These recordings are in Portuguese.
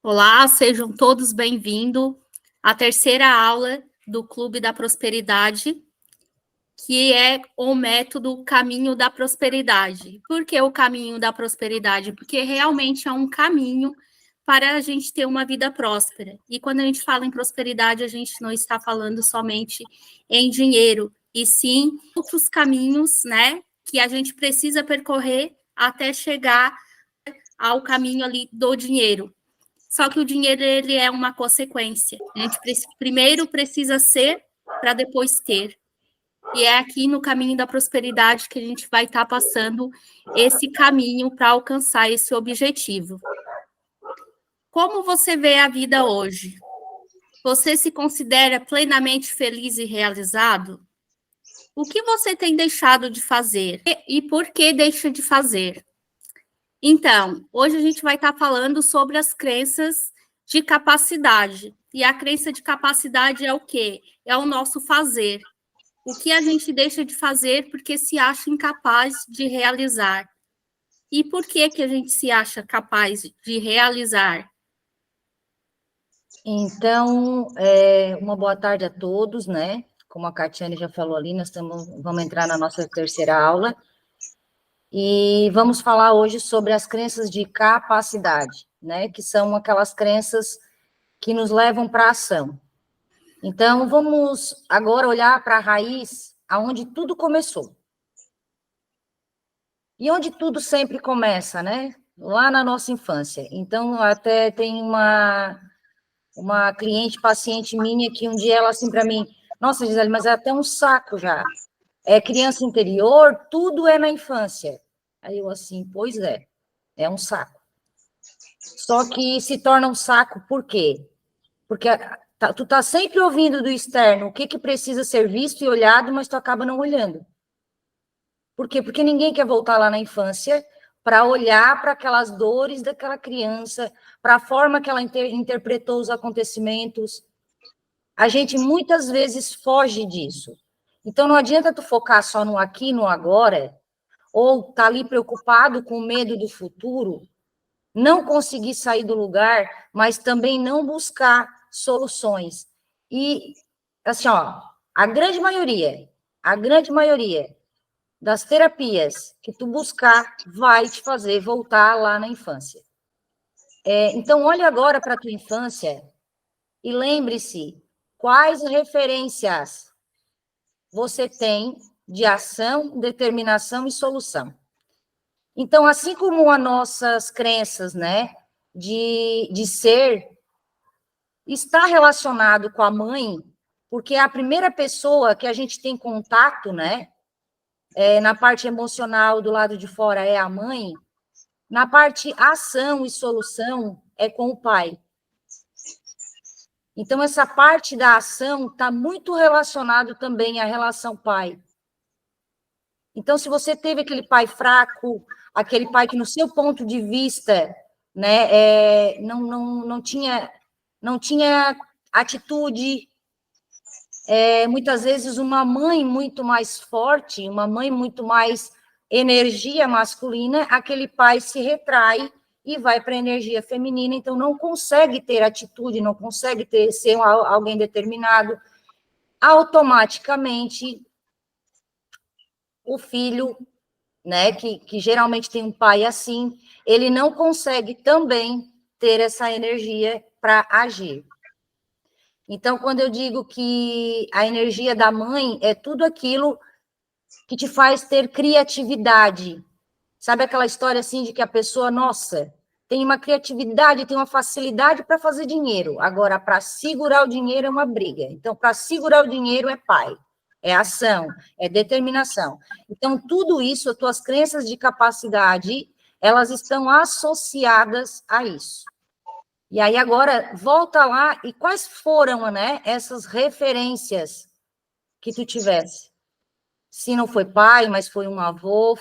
Olá, sejam todos bem-vindos à terceira aula do Clube da Prosperidade, que é o método Caminho da Prosperidade. Por que o Caminho da Prosperidade? Porque realmente é um caminho para a gente ter uma vida próspera. E quando a gente fala em prosperidade, a gente não está falando somente em dinheiro, e sim outros caminhos, né, que a gente precisa percorrer até chegar ao caminho ali do dinheiro. Só que o dinheiro, ele é uma consequência. A gente primeiro precisa ser para depois ter. E é aqui no caminho da prosperidade que a gente vai estar passando esse caminho para alcançar esse objetivo. Como você vê a vida hoje? Você se considera plenamente feliz e realizado? O que você tem deixado de fazer? E por que deixa de fazer? Então, hoje a gente vai estar falando sobre as crenças de capacidade. E a crença de capacidade é o quê? É o nosso fazer. O que a gente deixa de fazer porque se acha incapaz de realizar. E por que a gente se acha capaz de realizar? Então, uma boa tarde a todos, né? Como a Catiane já falou ali, vamos entrar na nossa terceira aula. E vamos falar hoje sobre as crenças de capacidade, né? Que são aquelas crenças que nos levam para a ação. Então, vamos agora olhar para a raiz, aonde tudo começou. E onde tudo sempre começa, né? Lá na nossa infância. Então, até tem uma cliente, paciente minha, que um dia ela assim para mim, nossa, Gisele, mas é até um saco já. É criança interior, tudo é na infância. Aí eu assim, pois é um saco. Só que se torna um saco por quê? Porque tu tá sempre ouvindo do externo o que precisa ser visto e olhado, mas tu acaba não olhando. Por quê? Porque ninguém quer voltar lá na infância para olhar para aquelas dores daquela criança, para a forma que ela interpretou os acontecimentos. A gente muitas vezes foge disso. Então não adianta tu focar só no aqui, no agora, ou tá ali preocupado com medo do futuro, não conseguir sair do lugar, mas também não buscar soluções. E assim, ó, a grande maioria das terapias que tu buscar vai te fazer voltar lá na infância. Então olhe agora para a tua infância e lembre-se quais referências você tem de ação, determinação e solução. Então, assim como as nossas crenças, né, de ser, está relacionado com a mãe, porque é a primeira pessoa que a gente tem contato, né, na parte emocional do lado de fora é a mãe, na parte ação e solução é com o pai. Então, essa parte da ação está muito relacionado também à relação pai. Então, se você teve aquele pai fraco, aquele pai que, no seu ponto de vista, né, não tinha atitude, muitas vezes uma mãe muito mais forte, uma mãe muito mais energia masculina, aquele pai se retrai e vai para a energia feminina, então não consegue ter atitude, não consegue ser alguém determinado, automaticamente o filho, né, que geralmente tem um pai assim, ele não consegue também ter essa energia para agir. Então, quando eu digo que a energia da mãe é tudo aquilo que te faz ter criatividade, sabe aquela história assim de que a pessoa, nossa, tem uma criatividade, tem uma facilidade para fazer dinheiro, agora para segurar o dinheiro é uma briga. Então, para segurar o dinheiro é pai. É ação, é determinação. Então, tudo isso, as tuas crenças de capacidade, elas estão associadas a isso. E aí, agora, volta lá, e quais foram, né, essas referências que tu tivesse? Se não foi pai, mas foi um avô,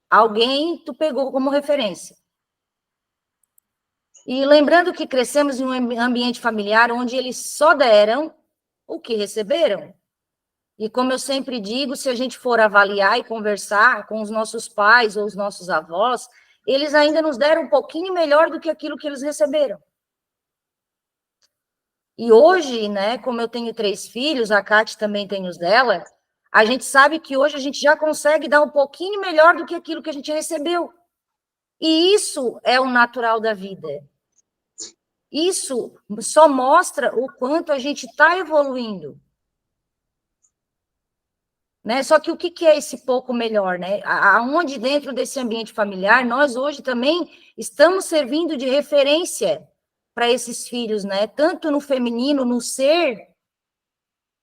alguém tu pegou como referência. E lembrando que crescemos em um ambiente familiar onde eles só deram o que receberam. E como eu sempre digo, se a gente for avaliar e conversar com os nossos pais ou os nossos avós, eles ainda nos deram um pouquinho melhor do que aquilo que eles receberam. E hoje, né, como eu tenho 3 filhos, a Kate também tem os dela, a gente sabe que hoje a gente já consegue dar um pouquinho melhor do que aquilo que a gente recebeu. E isso é o natural da vida. Isso só mostra o quanto a gente está evoluindo. Né? Só que o que é esse pouco melhor? Né? Aonde dentro desse ambiente familiar, nós hoje também estamos servindo de referência para esses filhos, né? Tanto no feminino, no ser,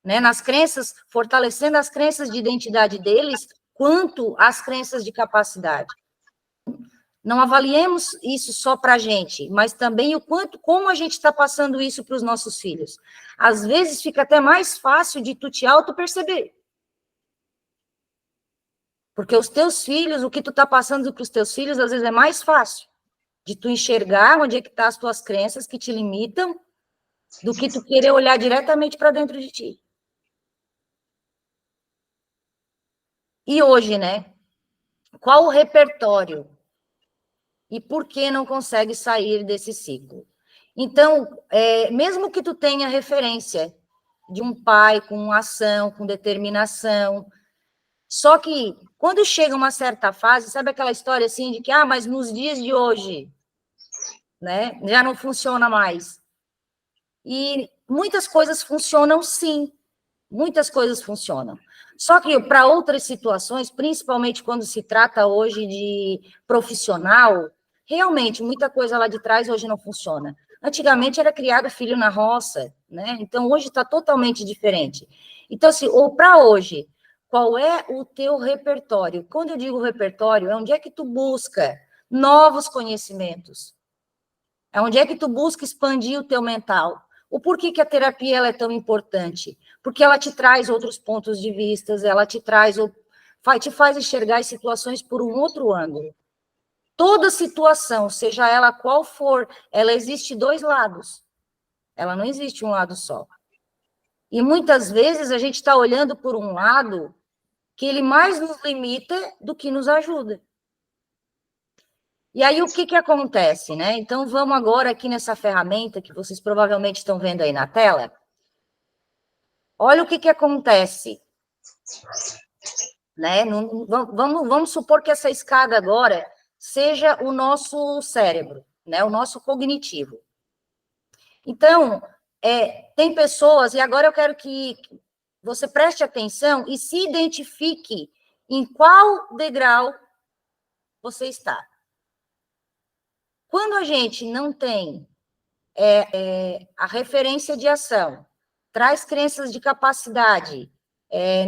né? Nas crenças, fortalecendo as crenças de identidade deles, quanto as crenças de capacidade. Não avaliemos isso só para a gente, mas também o quanto, como a gente está passando isso para os nossos filhos. Às vezes fica até mais fácil de tu te auto-perceber. Porque os teus filhos, o que tu está passando para os teus filhos, às vezes é mais fácil de tu enxergar onde é que estão as tuas crenças que te limitam, do que tu querer olhar diretamente para dentro de ti. E hoje, né? Qual o repertório? E por que não consegue sair desse ciclo? Então, mesmo que tu tenha referência de um pai com ação, com determinação, só que quando chega uma certa fase, sabe aquela história assim de que, mas nos dias de hoje, né, já não funciona mais. E muitas coisas funcionam sim, muitas coisas funcionam. Só que para outras situações, principalmente quando se trata hoje de profissional, realmente muita coisa lá de trás hoje não funciona. Antigamente era criado filho na roça, né? Então hoje está totalmente diferente. Então, assim, ou para hoje, qual é o teu repertório? Quando eu digo repertório, é onde é que tu busca novos conhecimentos? É onde é que tu busca expandir o teu mental? O porquê que a terapia ela é tão importante? Porque ela te traz outros pontos de vista, ela te traz, te faz enxergar as situações por um outro ângulo. Toda situação, seja ela qual for, ela existe 2 lados. Ela não existe um lado só. E muitas vezes a gente está olhando por um lado que ele mais nos limita do que nos ajuda. E aí, o que acontece, né? Então, vamos agora aqui nessa ferramenta que vocês provavelmente estão vendo aí na tela. Olha o que acontece, né? Vamos supor que essa escada agora seja o nosso cérebro, né? O nosso cognitivo. Então, tem pessoas, e agora eu quero que você preste atenção e se identifique em qual degrau você está. Quando a gente não tem a referência de ação, traz crenças de capacidade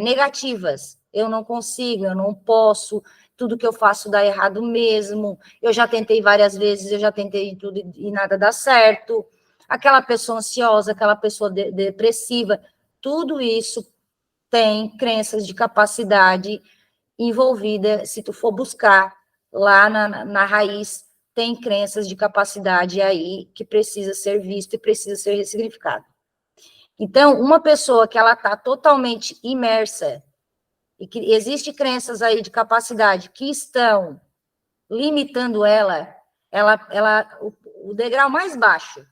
negativas, eu não consigo, eu não posso, tudo que eu faço dá errado mesmo, eu já tentei várias vezes, eu já tentei tudo e nada dá certo, aquela pessoa ansiosa, aquela pessoa depressiva, tudo isso tem crenças de capacidade envolvida, se tu for buscar lá na raiz, tem crenças de capacidade aí que precisa ser visto e precisa ser ressignificado. Então, uma pessoa que ela está totalmente imersa e que existe crenças aí de capacidade que estão limitando o degrau mais baixo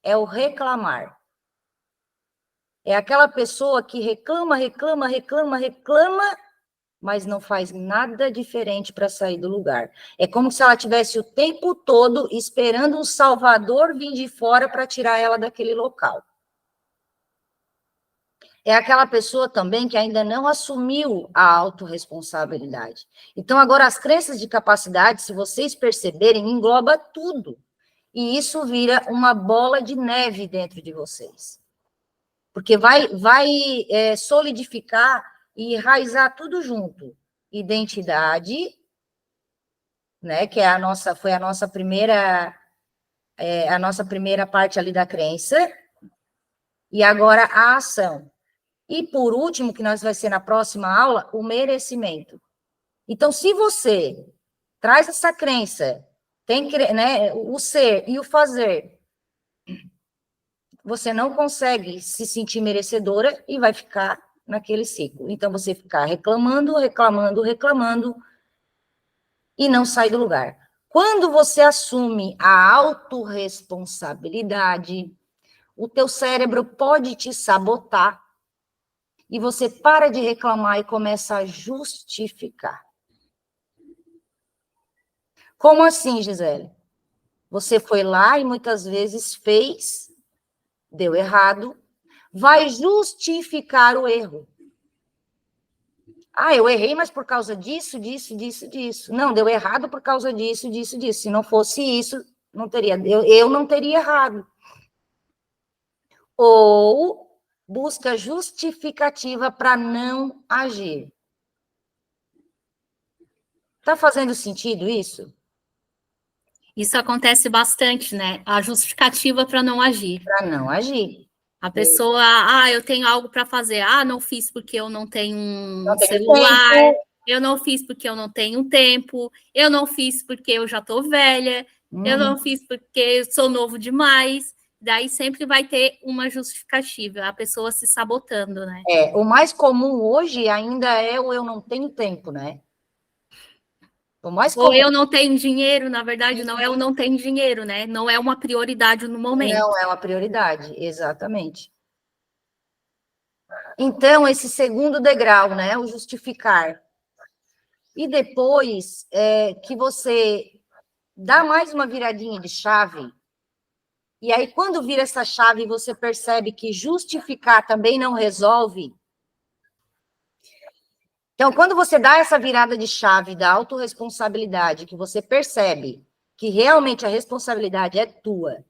é o reclamar. É aquela pessoa que reclama, mas não faz nada diferente para sair do lugar. É como se ela tivesse o tempo todo esperando um salvador vir de fora para tirar ela daquele local. É aquela pessoa também que ainda não assumiu a autorresponsabilidade. Então, agora, as crenças de capacidade, se vocês perceberem, engloba tudo. E isso vira uma bola de neve dentro de vocês. Porque vai solidificar e enraizar tudo junto. Identidade, né, que foi a nossa primeira parte ali da crença, e agora a ação. E por último, que nós vai ser na próxima aula, o merecimento. Então, se você traz essa crença, tem né, o ser e o fazer, você não consegue se sentir merecedora e vai ficar naquele ciclo. Então, você ficar reclamando, e não sai do lugar. Quando você assume a autorresponsabilidade, o teu cérebro pode te sabotar e você para de reclamar e começa a justificar. Como assim, Gisele? Você foi lá e muitas vezes fez, deu errado, vai justificar o erro. Ah, eu errei, mas por causa disso, disso, disso, disso. Não, deu errado por causa disso, disso, disso. Se não fosse isso, não teria, eu não teria errado. Ou busca justificativa para não agir. Tá fazendo sentido isso? Isso acontece bastante, né? A justificativa para não agir. Para não agir. A pessoa, eu tenho algo para fazer. Não fiz porque eu não tenho um Não tem celular. tempo. Eu não fiz porque eu não tenho tempo. Eu não fiz porque eu já estou velha. Eu não fiz porque eu sou novo demais. Daí sempre vai ter uma justificativa, a pessoa se sabotando, né? O mais comum hoje ainda é o eu não tenho tempo, né? O mais Ou comum. eu não tenho dinheiro, na verdade, não é eu não tenho dinheiro, né? Não é uma prioridade no momento. Não é uma prioridade, exatamente. Então, esse segundo degrau, né? O justificar. E depois que você dá mais uma viradinha de chave, e aí quando vira essa chave você percebe que justificar também não resolve. Então, quando você dá essa virada de chave da autorresponsabilidade, que você percebe que realmente a responsabilidade é tua,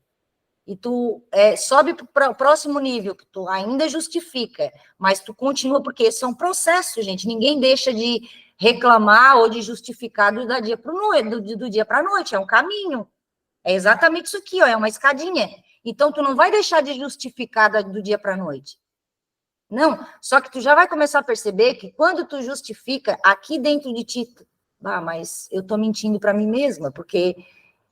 e tu sobe para o próximo nível, que tu ainda justifica, mas tu continua, porque esse é um processo, gente, ninguém deixa de reclamar ou de justificar do dia para do dia para a noite, é um caminho, é exatamente isso aqui, ó, é uma escadinha, então tu não vai deixar de justificar do dia para a noite, não, só que tu já vai começar a perceber que quando tu justifica aqui dentro de ti, mas eu tô mentindo para mim mesma, porque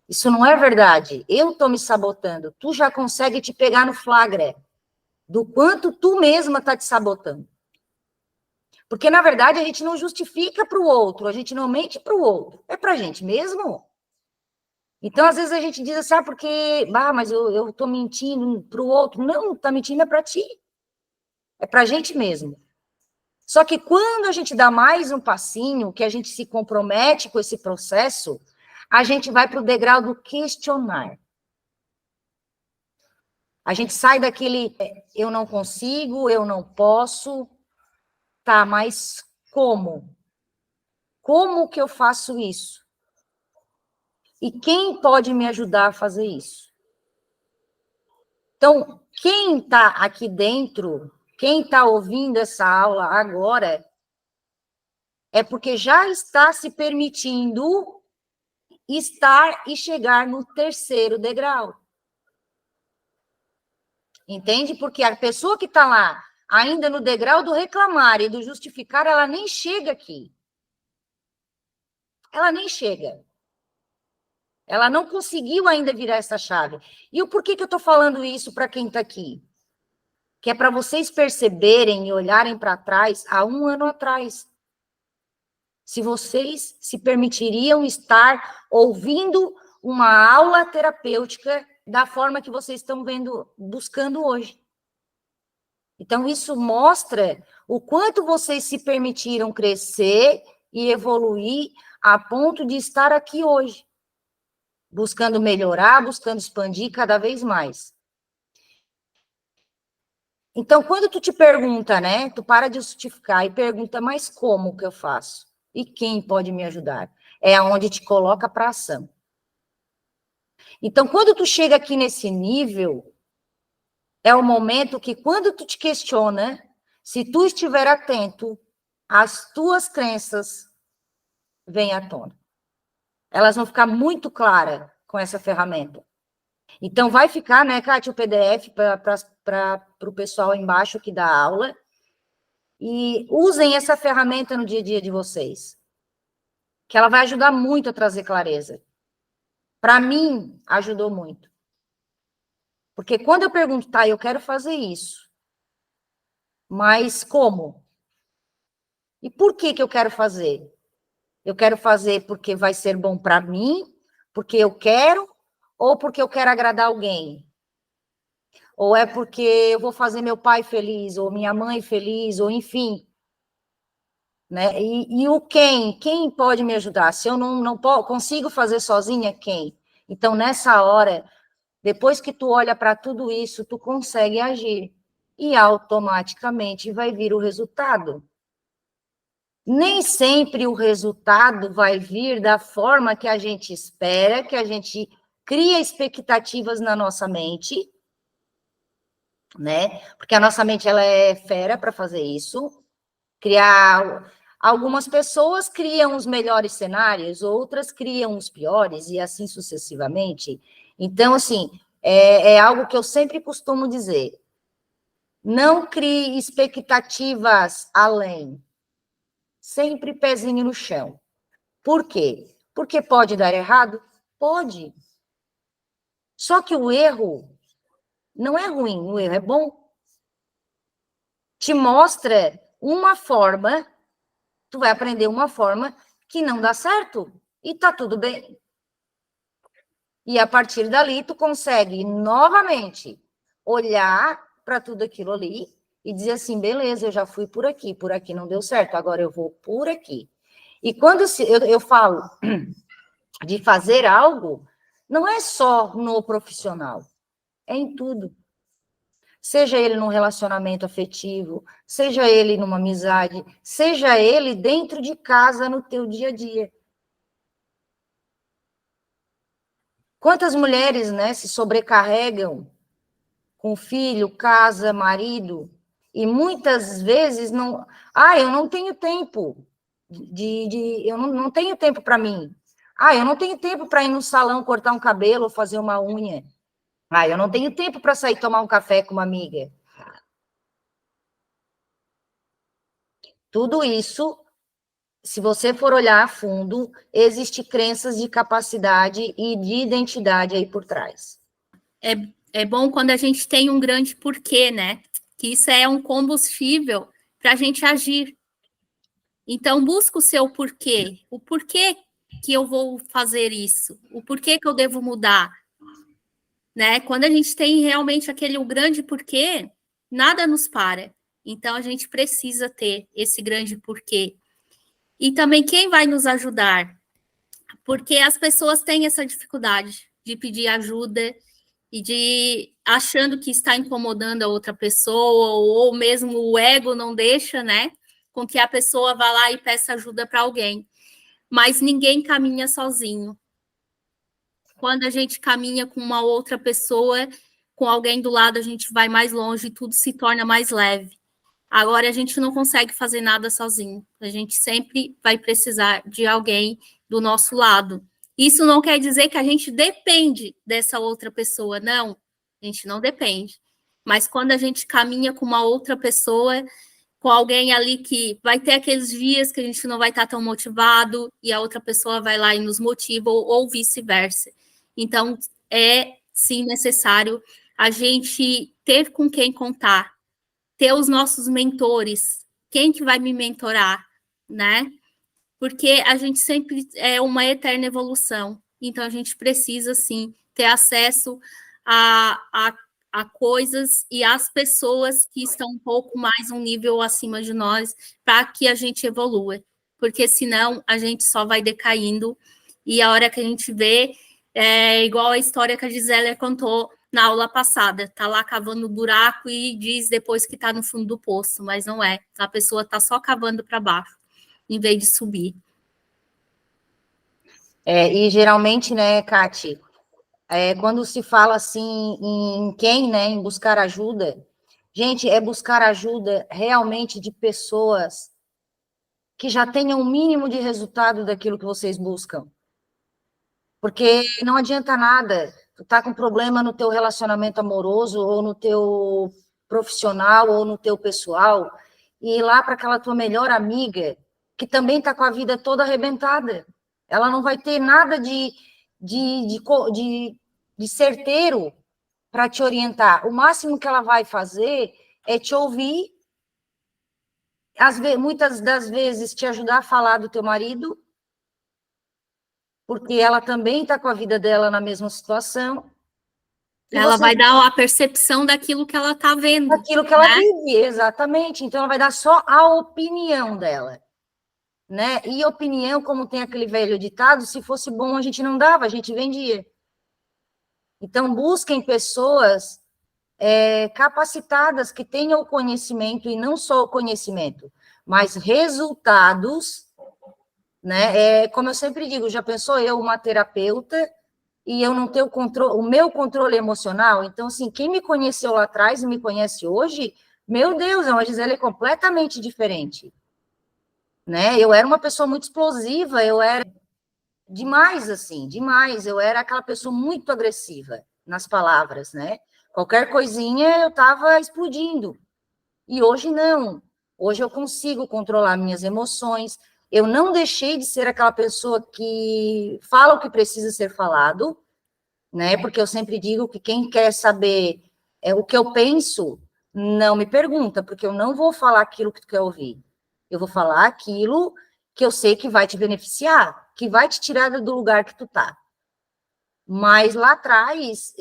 isso não é verdade. Eu estou me sabotando. Tu já consegue te pegar no flagra do quanto tu mesma está te sabotando. Porque, na verdade, a gente não justifica para o outro, a gente não mente para o outro. É para a gente mesmo. Então, às vezes, a gente diz assim, porque, mas eu estou mentindo para o outro. Não, está mentindo é para ti. É para a gente mesmo. Só que quando a gente dá mais um passinho, que a gente se compromete com esse processo, a gente vai para o degrau do questionar. A gente sai daquele eu não consigo, eu não posso, tá, mas como? Como que eu faço isso? E quem pode me ajudar a fazer isso? Então, quem está aqui dentro, quem está ouvindo essa aula agora, é porque já está se permitindo estar e chegar no terceiro degrau. Entende? Porque a pessoa que está lá, ainda no degrau do reclamar e do justificar, ela nem chega aqui. Ela nem chega. Ela não conseguiu ainda virar essa chave. E o porquê que eu estou falando isso para quem está aqui? Que é para vocês perceberem e olharem para trás há 1 ano atrás. Se vocês se permitiriam estar ouvindo uma aula terapêutica da forma que vocês estão buscando hoje. Então, isso mostra o quanto vocês se permitiram crescer e evoluir a ponto de estar aqui hoje, buscando melhorar, buscando expandir cada vez mais. Então, quando tu te pergunta, né, tu para de justificar e pergunta, mas como que eu faço? E quem pode me ajudar? É aonde te coloca para ação. Então, quando tu chega aqui nesse nível, é o momento que quando tu te questiona, se tu estiver atento, as tuas crenças vêm à tona. Elas vão ficar muito claras com essa ferramenta. Então, vai ficar, né, Kátia, o PDF para o pessoal embaixo aqui da aula. E usem essa ferramenta no dia a dia de vocês. Que ela vai ajudar muito a trazer clareza. Para mim, ajudou muito. Porque quando eu pergunto, tá, eu quero fazer isso. Mas como? E por que eu quero fazer? Eu quero fazer porque vai ser bom para mim, porque eu quero, ou porque eu quero agradar alguém? Ou é porque eu vou fazer meu pai feliz, ou minha mãe feliz, ou enfim, né? E o quem? Quem pode me ajudar? Se eu não consigo fazer sozinha, quem? Então, nessa hora, depois que tu olha para tudo isso, tu consegue agir. E automaticamente vai vir o resultado. Nem sempre o resultado vai vir da forma que a gente espera, que a gente cria expectativas na nossa mente, né? Porque a nossa mente ela é fera para fazer isso. Criar algumas pessoas criam os melhores cenários, outras criam os piores e assim sucessivamente. Então, assim, é algo que eu sempre costumo dizer. Não crie expectativas além. Sempre pezinho no chão. Por quê? Porque pode dar errado? Pode. Só que o erro não é ruim, o erro é bom. Te mostra uma forma, tu vai aprender uma forma que não dá certo e tá tudo bem. E a partir dali tu consegue novamente olhar para tudo aquilo ali e dizer assim, beleza, eu já fui por aqui não deu certo, agora eu vou por aqui. E quando eu falo de fazer algo, não é só no profissional, é em tudo. Seja ele num relacionamento afetivo, seja ele numa amizade, seja ele dentro de casa no teu dia a dia. Quantas mulheres, né, se sobrecarregam com filho, casa, marido, e muitas vezes não... eu não tenho tempo eu não tenho tempo para mim. Eu não tenho tempo para ir no salão cortar um cabelo ou fazer uma unha. Eu não tenho tempo para sair tomar um café com uma amiga. Tudo isso, se você for olhar a fundo, existe crenças de capacidade e de identidade aí por trás. É bom quando a gente tem um grande porquê, né? Que isso é um combustível para a gente agir. Então, busca o seu porquê. O porquê que eu vou fazer isso? O porquê que eu devo mudar? Né? Quando a gente tem realmente aquele grande porquê, nada nos para. Então, a gente precisa ter esse grande porquê. E também quem vai nos ajudar? Porque as pessoas têm essa dificuldade de pedir ajuda e de achando que está incomodando a outra pessoa, ou mesmo o ego não deixa, né? Com que a pessoa vá lá e peça ajuda para alguém. Mas ninguém caminha sozinho. Quando a gente caminha com uma outra pessoa, com alguém do lado, a gente vai mais longe e tudo se torna mais leve. Agora a gente não consegue fazer nada sozinho. A gente sempre vai precisar de alguém do nosso lado. Isso não quer dizer que a gente depende dessa outra pessoa, não. A gente não depende. Mas quando a gente caminha com uma outra pessoa, com alguém ali que vai ter aqueles dias que a gente não vai estar tão motivado e a outra pessoa vai lá e nos motiva, ou vice-versa. Então, é sim necessário a gente ter com quem contar, ter os nossos mentores, quem que vai me mentorar, né? Porque a gente sempre é uma eterna evolução, então a gente precisa, sim, ter acesso a coisas e às pessoas que estão um pouco mais um nível acima de nós, para que a gente evolua, porque senão a gente só vai decaindo, e a hora que a gente vê, é igual a história que a Gisele contou na aula passada, tá lá cavando buraco e diz depois que tá no fundo do poço, mas não é, a pessoa tá só cavando para baixo, em vez de subir. E geralmente, né, Kati, quando se fala assim em quem, né, em buscar ajuda, gente, é buscar ajuda realmente de pessoas que já tenham o mínimo de resultado daquilo que vocês buscam. Porque não adianta nada, tu tá com problema no teu relacionamento amoroso, ou no teu profissional, ou no teu pessoal, e ir lá para aquela tua melhor amiga, que também tá com a vida toda arrebentada. Ela não vai ter nada de certeiro para te orientar. O máximo que ela vai fazer é te ouvir, muitas das vezes te ajudar a falar do teu marido, porque ela também está com a vida dela na mesma situação. Ela vai dar a percepção daquilo que ela está vendo. Daquilo que ela vive, exatamente. Então, ela vai dar só a opinião dela. Né? E opinião, como tem aquele velho ditado, se fosse bom a gente não dava, a gente vendia. Então, busquem pessoas capacitadas, que tenham o conhecimento, e não só o conhecimento, mas resultados, né? Como eu sempre digo, já pensou eu, uma terapeuta, e eu não ter o meu controle emocional? Então, assim, quem me conheceu lá atrás e me conhece hoje, meu Deus, a Gisele é completamente diferente. Né? Eu era uma pessoa muito explosiva, eu era demais, assim, demais. Eu era aquela pessoa muito agressiva nas palavras, né? Qualquer coisinha eu estava explodindo. E hoje não. Hoje eu consigo controlar minhas emoções. Eu não deixei de ser aquela pessoa que fala o que precisa ser falado, né? Porque eu sempre digo que quem quer saber o que eu penso, não me pergunta, porque eu não vou falar aquilo que tu quer ouvir. Eu vou falar aquilo que eu sei que vai te beneficiar, que vai te tirar do lugar que tu tá. Mas lá atrás,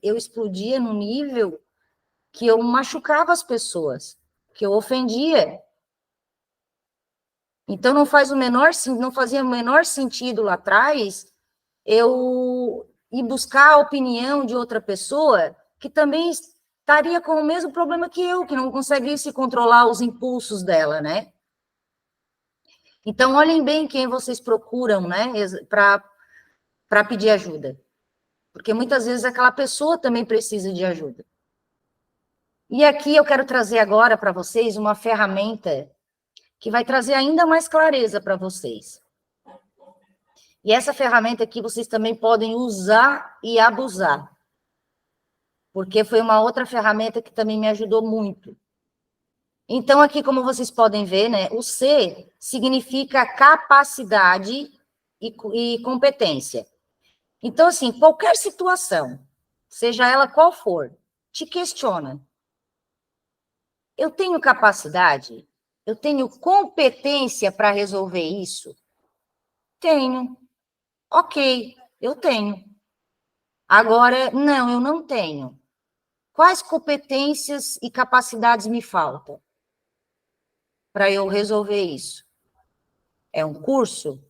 eu explodia no nível que eu machucava as pessoas, que eu ofendia. Então não fazia o menor sentido lá atrás eu ir buscar a opinião de outra pessoa que também estaria com o mesmo problema que eu, que não conseguisse controlar os impulsos dela, né? Então, olhem bem quem vocês procuram, né, para pedir ajuda. Porque muitas vezes aquela pessoa também precisa de ajuda. E aqui eu quero trazer agora para vocês uma ferramenta que vai trazer ainda mais clareza para vocês. E essa ferramenta aqui vocês também podem usar e abusar. Porque foi uma outra ferramenta que também me ajudou muito. Então, aqui, como vocês podem ver, né, o C significa capacidade e competência. Então, assim, qualquer situação, seja ela qual for, te questiona. Eu tenho capacidade? Eu tenho competência para resolver isso? Tenho. Ok, eu tenho. Agora, não, eu não tenho. Quais competências e capacidades me faltam para eu resolver isso? É um curso?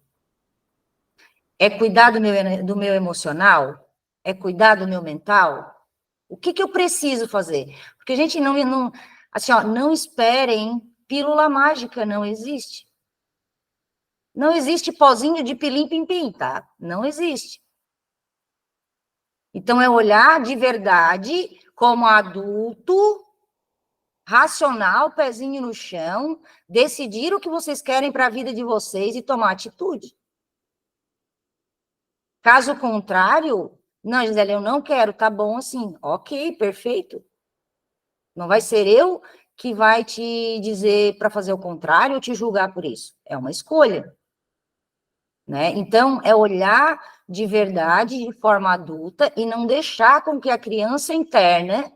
É cuidar do meu emocional? É cuidar do meu mental? O que eu preciso fazer? Porque a gente não assim, ó, não esperem pílula mágica, não existe. Não existe pozinho de pilim-pim-pim, tá? Não existe. Então, é olhar de verdade como adulto, racional, pezinho no chão, decidir o que vocês querem para a vida de vocês e tomar atitude. Caso contrário, não, Gisele, eu não quero, tá bom assim. Ok, perfeito. Não vai ser eu que vai te dizer para fazer o contrário ou te julgar por isso. É uma escolha. Né? Então, é olhar de verdade, de forma adulta, e não deixar com que a criança interna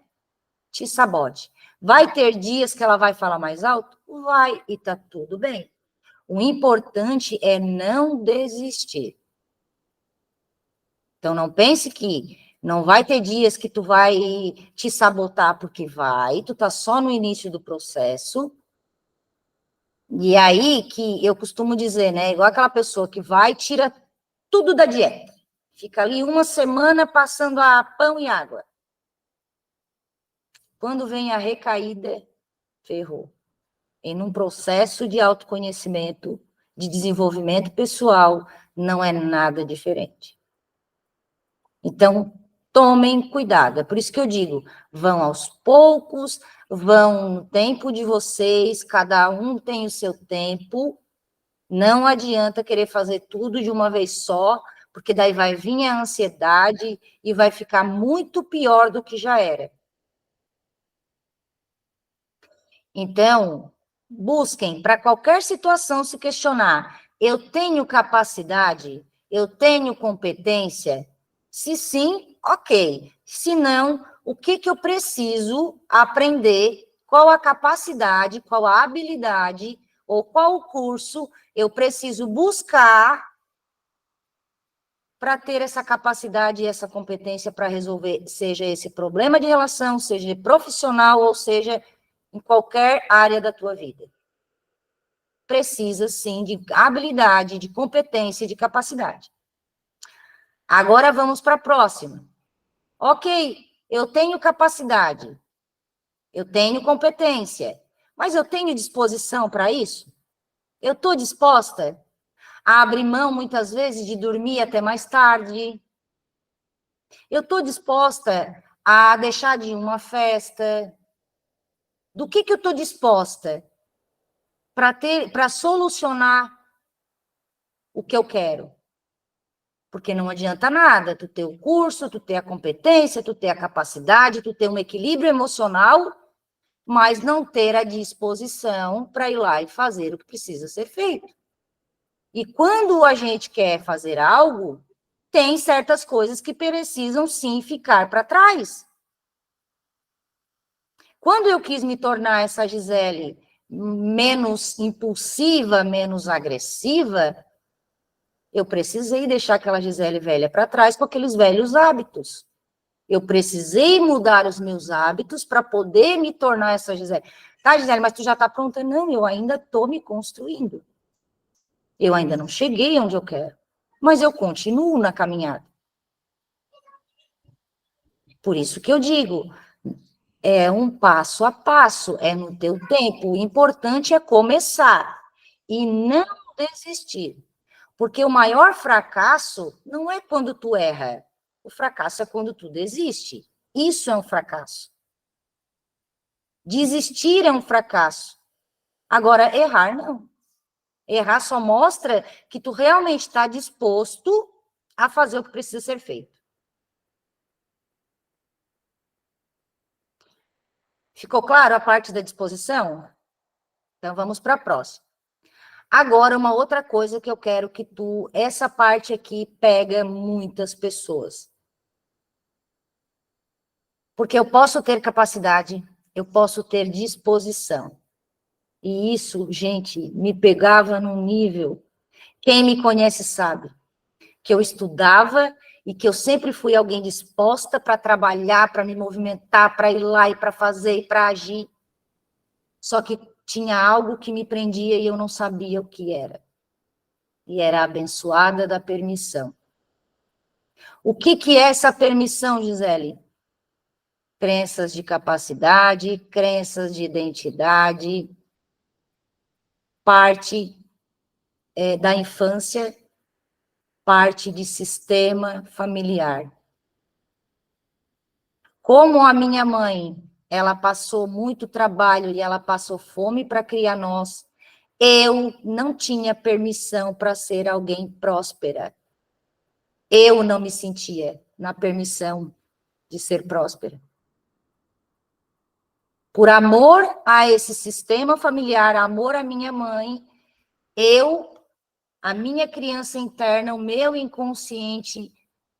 te sabote. Vai ter dias que ela vai falar mais alto? Vai, e tá tudo bem. O importante é não desistir. Então, não pense que não vai ter dias que tu vai te sabotar, porque vai, tu tá só no início do processo. E aí que eu costumo dizer, né, igual aquela pessoa que vai e tira tudo da dieta. Fica ali uma semana passando a pão e água. Quando vem a recaída, ferrou. Em um processo de autoconhecimento, de desenvolvimento pessoal, não é nada diferente. Então, tomem cuidado. É por isso que eu digo, vão aos poucos, vão no tempo de vocês, cada um tem o seu tempo. Não adianta querer fazer tudo de uma vez só, porque daí vai vir a ansiedade e vai ficar muito pior do que já era. Então, busquem, para qualquer situação, se questionar: eu tenho capacidade? Eu tenho competência? Se sim, ok. Se não, o que eu preciso aprender? Qual a capacidade, qual a habilidade, ou qual o curso eu preciso buscar para ter essa capacidade e essa competência para resolver, seja esse problema de relação, seja profissional, ou seja, em qualquer área da tua vida. Precisa, sim, de habilidade, de competência e de capacidade. Agora vamos para a próxima. Ok, eu tenho capacidade, eu tenho competência, mas eu tenho disposição para isso? Eu estou disposta a abrir mão, muitas vezes, de dormir até mais tarde? Eu estou disposta a deixar de ir uma festa? Do que eu estou disposta para solucionar o que eu quero? Porque não adianta nada tu ter o curso, tu ter a competência, tu ter a capacidade, tu ter um equilíbrio emocional, mas não ter a disposição para ir lá e fazer o que precisa ser feito. E quando a gente quer fazer algo, tem certas coisas que precisam sim ficar para trás. Quando eu quis me tornar essa Gisele menos impulsiva, menos agressiva, eu precisei deixar aquela Gisele velha para trás com aqueles velhos hábitos. Eu precisei mudar os meus hábitos para poder me tornar essa Gisele. Tá, Gisele, mas tu já está pronta? Não, eu ainda estou me construindo. Eu ainda não cheguei onde eu quero, mas eu continuo na caminhada. Por isso que eu digo, é um passo a passo, é no teu tempo. O importante é começar e não desistir. Porque o maior fracasso não é quando tu erra. O fracasso é quando tu desiste. Isso é um fracasso. Desistir é um fracasso. Agora, errar não. Errar só mostra que tu realmente está disposto a fazer o que precisa ser feito. Ficou claro a parte da disposição? Então, vamos para a próxima. Agora, uma outra coisa que eu quero que tu... Essa parte aqui pega muitas pessoas. Porque eu posso ter capacidade, eu posso ter disposição. E isso, gente, me pegava num nível... Quem me conhece sabe que eu estudava e que eu sempre fui alguém disposta para trabalhar, para me movimentar, para ir lá e para fazer e para agir. Só que tinha algo que me prendia e eu não sabia o que era. E era a abençoada da permissão. O que é essa permissão, Gisele? Crenças de capacidade, crenças de identidade, parte da infância, parte de sistema familiar. Como a minha mãe, ela passou muito trabalho e ela passou fome para criar nós, eu não tinha permissão para ser alguém próspera. Eu não me sentia na permissão de ser próspera. Por amor a esse sistema familiar, amor à minha mãe, a minha criança interna, o meu inconsciente,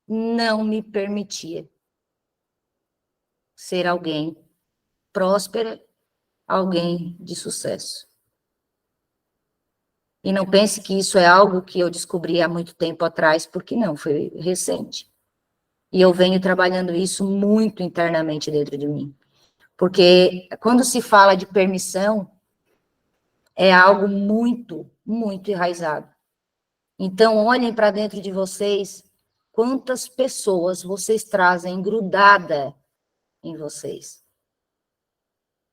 não me permitia ser alguém próspera, alguém de sucesso. E não pense que isso é algo que eu descobri há muito tempo atrás, porque não, foi recente. E eu venho trabalhando isso muito internamente dentro de mim. Porque quando se fala de permissão, é algo muito, muito enraizado. Então, olhem para dentro de vocês, quantas pessoas vocês trazem grudada em vocês.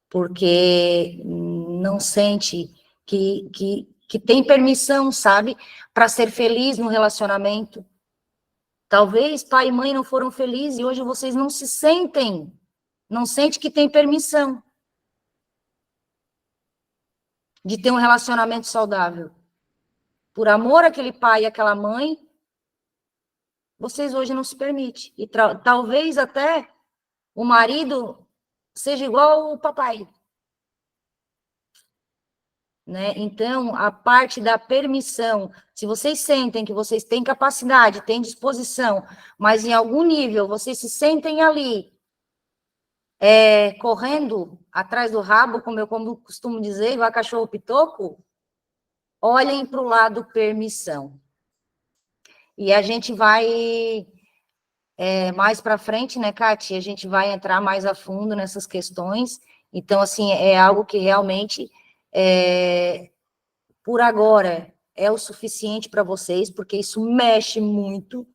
Porque não sente que tem permissão, sabe, para ser feliz no relacionamento. Talvez pai e mãe não foram felizes e hoje vocês não se sentem, não sente que tem permissão de ter um relacionamento saudável. Por amor àquele pai e àquela mãe, vocês hoje não se permitem. E talvez até o marido seja igual o papai. Né? Então, a parte da permissão, se vocês sentem que vocês têm capacidade, têm disposição, mas em algum nível vocês se sentem ali, correndo atrás do rabo, como eu costumo dizer, igual cachorro pitoco, olhem para o lado permissão. E a gente vai mais para frente, né, Kati? A gente vai entrar mais a fundo nessas questões. Então, assim, é algo que realmente, por agora, é o suficiente para vocês, porque isso mexe muito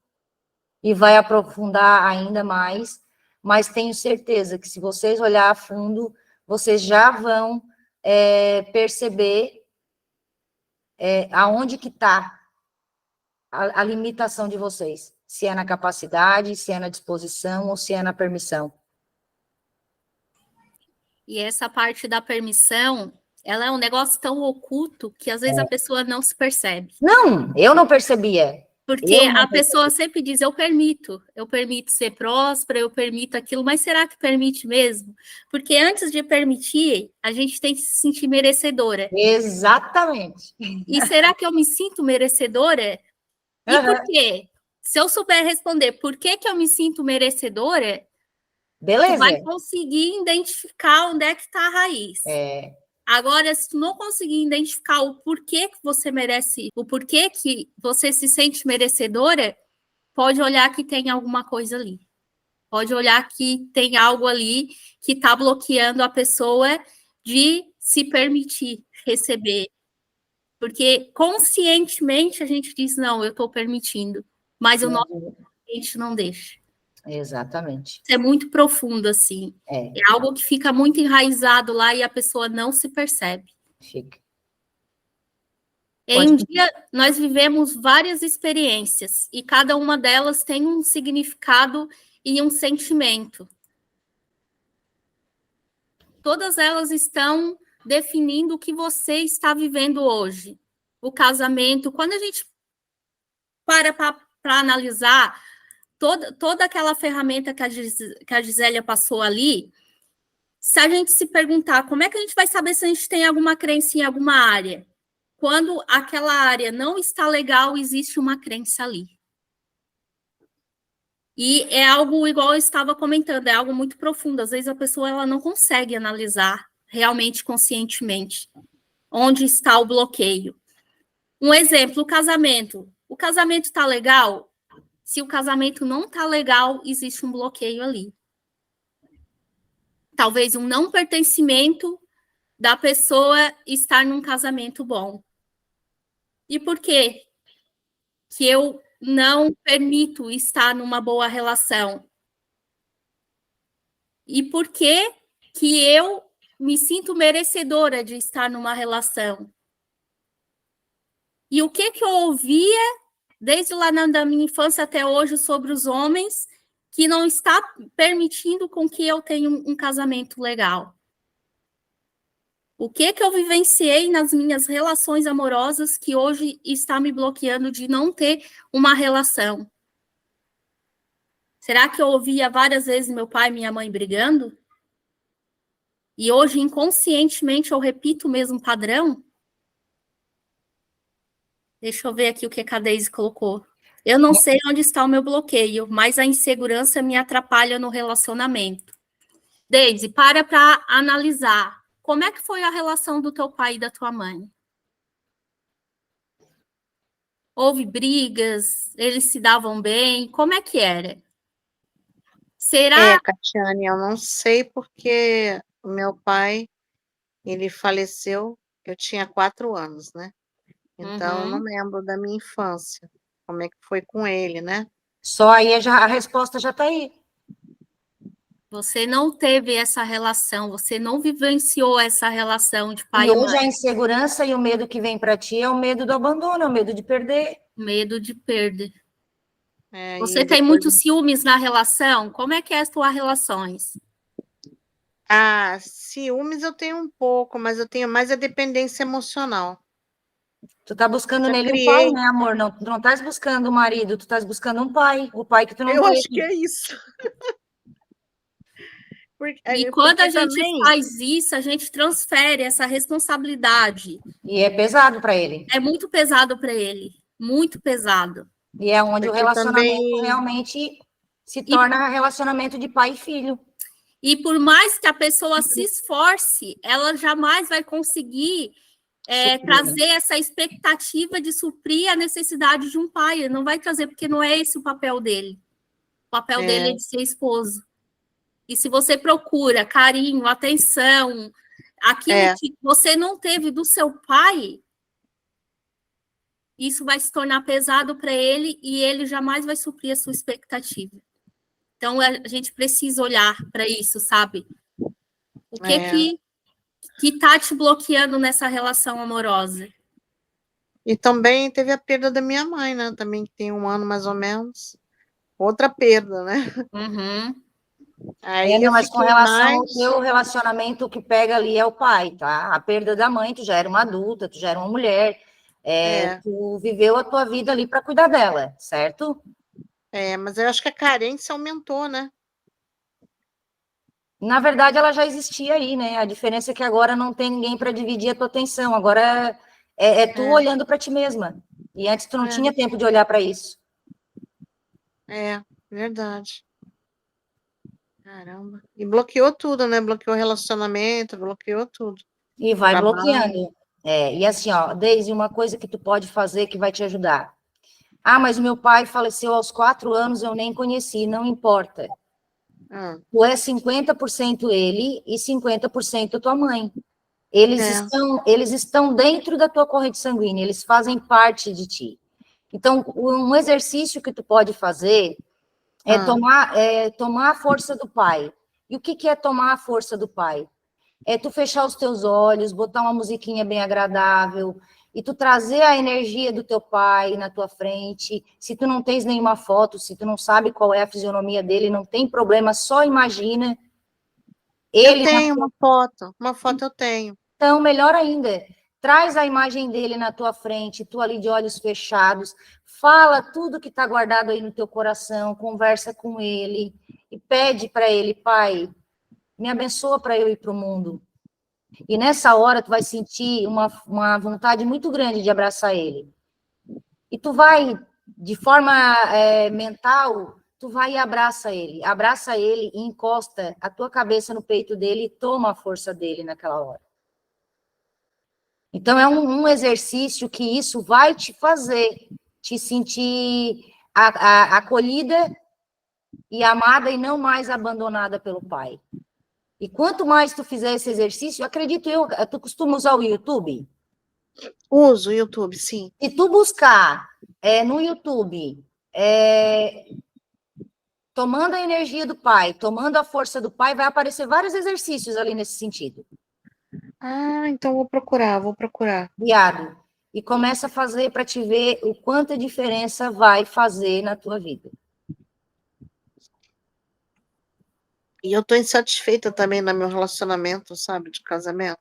e vai aprofundar ainda mais. Mas tenho certeza que se vocês olhar a fundo, vocês já vão perceber aonde que está a limitação de vocês. Se é na capacidade, se é na disposição ou se é na permissão. E essa parte da permissão, ela é um negócio tão oculto que às vezes a pessoa não se percebe. Não, eu não percebia. Porque a pessoa sempre diz, eu permito ser próspera, eu permito aquilo, mas será que permite mesmo? Porque antes de permitir, a gente tem que se sentir merecedora. Exatamente. E será que eu me sinto merecedora? E por quê? Se eu souber responder por que eu me sinto merecedora, beleza, tu vai conseguir identificar onde é que está a raiz. Agora, se tu não conseguir identificar o porquê que você merece, o porquê que você se sente merecedora, pode olhar que tem alguma coisa ali. Pode olhar que tem algo ali que está bloqueando a pessoa de se permitir receber. Porque conscientemente a gente diz, não, eu estou permitindo, mas o nosso consciente não deixa. Exatamente. Isso é muito profundo, assim. É algo que fica muito enraizado lá e a pessoa não se percebe. Fica. Em um dia, nós vivemos várias experiências e cada uma delas tem um significado e um sentimento. Todas elas estão definindo o que você está vivendo hoje. O casamento, quando a gente para analisar toda aquela ferramenta que a Gisélia passou ali, se a gente se perguntar como é que a gente vai saber se a gente tem alguma crença em alguma área? Quando aquela área não está legal, existe uma crença ali. E é algo, igual eu estava comentando, é algo muito profundo. Às vezes a pessoa ela não consegue analisar realmente conscientemente onde está o bloqueio. Um exemplo, o casamento. O casamento está legal? Se o casamento não está legal, existe um bloqueio ali. Talvez um não pertencimento da pessoa estar num casamento bom. E por quê que eu não permito estar numa boa relação? E por que que eu me sinto merecedora de estar numa relação? E o que eu ouvia desde lá da minha infância até hoje sobre os homens que não está permitindo com que eu tenha um casamento legal? O que eu vivenciei nas minhas relações amorosas que hoje está me bloqueando de não ter uma relação? Será que eu ouvia várias vezes meu pai e minha mãe brigando? E hoje, inconscientemente, eu repito o mesmo padrão? Deixa eu ver aqui o que a Deise colocou. Eu não sei onde está o meu bloqueio, mas a insegurança me atrapalha no relacionamento. Deise, para analisar. Como é que foi a relação do teu pai e da tua mãe? Houve brigas? Eles se davam bem? Como é que era? Será? Catiane, eu não sei porque o meu pai, ele faleceu, eu tinha 4 anos, né? Então, eu não lembro da minha infância, como é que foi com ele, né? Só aí a resposta já está aí. Você não teve essa relação, você não vivenciou essa relação de pai e e mãe. hoje a insegurança e o medo que vem para ti é o medo do abandono, é o medo de perder. Medo de perda. É, Você tem muitos ciúmes na relação? Como é que é as tuas relações? Ciúmes eu tenho um pouco, mas eu tenho mais a dependência emocional. Tu tá buscando nele um pai, né, amor? Não, tu não estás buscando um marido, tu estás buscando um pai, o pai que tu não teve. Eu acho que é isso. E quando a gente faz isso, a gente transfere essa responsabilidade. E é pesado para ele. É muito pesado para ele, muito pesado. E é onde o relacionamento realmente se torna relacionamento de pai e filho. E por mais que a pessoa se esforce, ela jamais vai conseguir trazer essa expectativa de suprir a necessidade de um pai. Ele não vai trazer, porque não é esse o papel dele. O papel dele é de ser esposo. E se você procura carinho, atenção, aquilo que você não teve do seu pai, isso vai se tornar pesado para ele e ele jamais vai suprir a sua expectativa. Então, a gente precisa olhar para isso, sabe? O que tá te bloqueando nessa relação amorosa? E também teve a perda da minha mãe, né? Também que tem 1 ano mais ou menos. Outra perda, né? Uhum. Aí não, eu mas com fiquei relação ao mais... teu relacionamento, o que pega ali é o pai, tá? A perda da mãe, tu já era uma adulta, tu já era uma mulher, tu viveu a tua vida ali para cuidar dela, certo? Mas eu acho que a carência aumentou, né? Na verdade, ela já existia aí, né? A diferença é que agora não tem ninguém para dividir a tua atenção. Agora é tu olhando para ti mesma. E antes tu não tinha tempo de olhar para isso. Verdade. Caramba. E bloqueou tudo, né? Bloqueou o relacionamento, bloqueou tudo. E vai Trabalho. bloqueando. E assim, ó, Deise, uma coisa que tu pode fazer que vai te ajudar. Ah, mas o meu pai faleceu aos 4 anos, eu nem conheci. Não importa. Tu é 50% ele e 50% tua mãe. Eles estão dentro da tua corrente sanguínea, eles fazem parte de ti. Então, um exercício que tu pode fazer é tomar a força do pai. E o que é tomar a força do pai? É tu fechar os teus olhos, botar uma musiquinha bem agradável, e tu trazer a energia do teu pai na tua frente. Se tu não tens nenhuma foto, se tu não sabe qual é a fisionomia dele, não tem problema, só imagina ele. Eu tenho uma foto eu tenho. Então, melhor ainda, traz a imagem dele na tua frente, tu ali de olhos fechados, fala tudo que está guardado aí no teu coração, conversa com ele e pede para ele, pai, me abençoa para eu ir para o mundo. E nessa hora tu vai sentir uma vontade muito grande de abraçar ele. E tu vai, de forma mental, tu vai e abraça ele e encosta a tua cabeça no peito dele e toma a força dele naquela hora. Então, é um exercício que isso vai te fazer te sentir acolhida e amada e não mais abandonada pelo pai. E quanto mais tu fizer esse exercício, acredito eu, tu costuma usar o YouTube? Uso o YouTube, sim. Se tu buscar no YouTube, tomando a energia do pai, tomando a força do pai, vai aparecer vários exercícios ali nesse sentido. Então vou procurar. Guiado. E começa a fazer para te ver o quanto a diferença vai fazer na tua vida. E eu tô insatisfeita também no meu relacionamento, sabe, de casamento.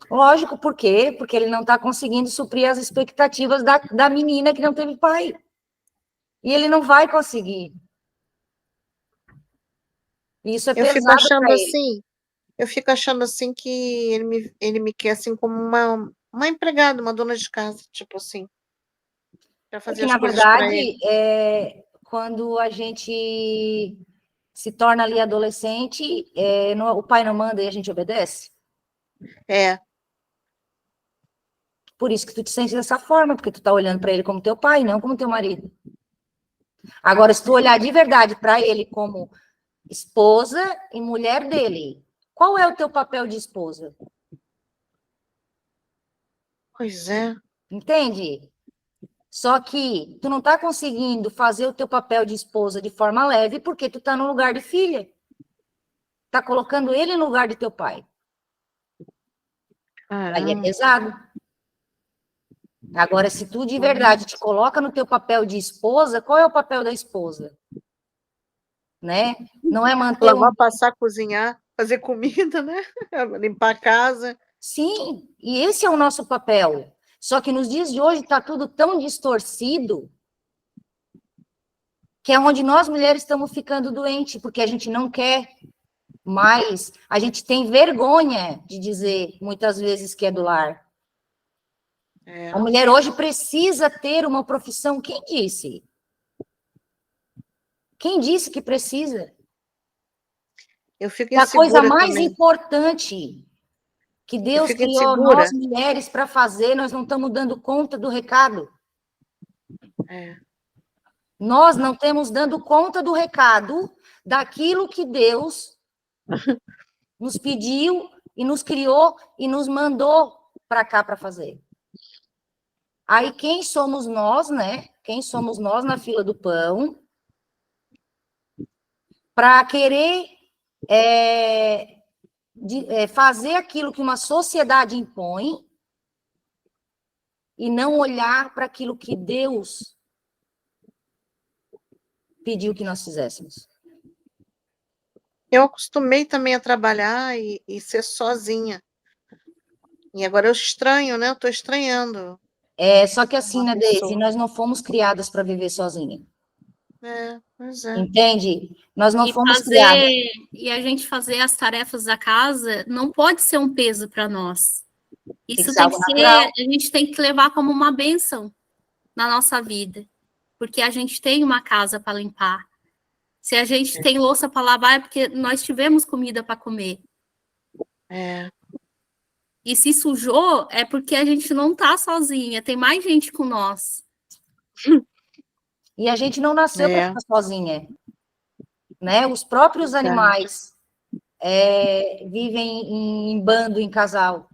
Lógico, por quê? Porque ele não está conseguindo suprir as expectativas da menina que não teve pai. E ele não vai conseguir. Isso é pesado para ele. Eu fico achando assim que ele me quer assim como uma empregada, uma dona de casa, tipo assim, para fazer Porque, as na coisas para verdade, ele. quando a gente se torna ali adolescente, o pai não manda e a gente obedece. Por isso que tu te sente dessa forma, porque tu tá olhando para ele como teu pai, não como teu marido. Agora, se tu olhar de verdade para ele como esposa e mulher dele, qual é o teu papel de esposa? Pois é. Entende? Só que tu não tá conseguindo fazer o teu papel de esposa de forma leve porque tu tá no lugar de filha. Tá colocando ele no lugar de teu pai. Aí é pesado. Agora, se tu de verdade te coloca no teu papel de esposa, qual é o papel da esposa? Né? Não é manter lavar, passar, cozinhar, fazer comida, né? Limpar a casa. Sim, e esse é o nosso papel. Só que nos dias de hoje está tudo tão distorcido que é onde nós mulheres estamos ficando doentes, porque a gente não quer mais, a gente tem vergonha de dizer muitas vezes que é do lar. A mulher hoje precisa ter uma profissão. Quem disse? Quem disse que precisa? Eu fico A coisa mais também. importante que Deus fica criou insegura. nós mulheres para fazer, nós não estamos dando conta do recado. É. Nós não estamos dando conta do recado daquilo que Deus nos pediu e nos criou e nos mandou para cá para fazer. Aí quem somos nós, né? Quem somos nós na fila do pão para querer fazer aquilo que uma sociedade impõe e não olhar para aquilo que Deus pediu que nós fizéssemos. Eu acostumei também a trabalhar e ser sozinha. E agora eu estranho, né? Eu estou estranhando. Só que assim, né, Deise, nós não fomos criadas para viver sozinha. Pois é. Entende? Nós não fomos criadas. E a gente fazer as tarefas da casa não pode ser um peso para nós. Isso tem que ser, a gente tem que levar como uma bênção na nossa vida. Porque a gente tem uma casa para limpar. Se a gente tem louça para lavar, é porque nós tivemos comida para comer. E se sujou, é porque a gente não está sozinha, tem mais gente com nós. E a gente não nasceu para ficar sozinha. Né? Os próprios animais vivem em bando, em casal.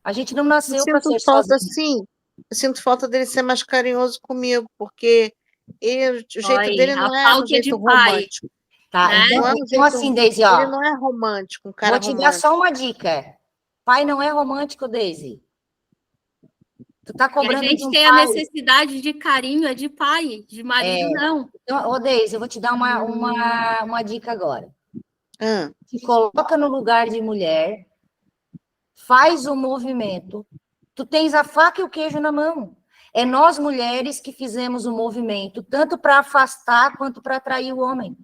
A gente não nasceu para ser sozinha. Sim, eu sinto falta dele ser mais carinhoso comigo, porque o jeito dele não é um jeito romântico. Tá, né? Então assim, Deise, ó. Ele não é romântico, um cara romântico. Vou te dar só uma dica. Pai não é romântico, Deise. Tu tá cobrando e a gente tem a necessidade de carinho, de pai, de marido, não. Então, Deise, eu vou te dar uma dica agora. Se coloca no lugar de mulher, faz o movimento. Tu tens a faca e o queijo na mão. É nós, mulheres, que fizemos o movimento, tanto para afastar quanto para atrair o homem.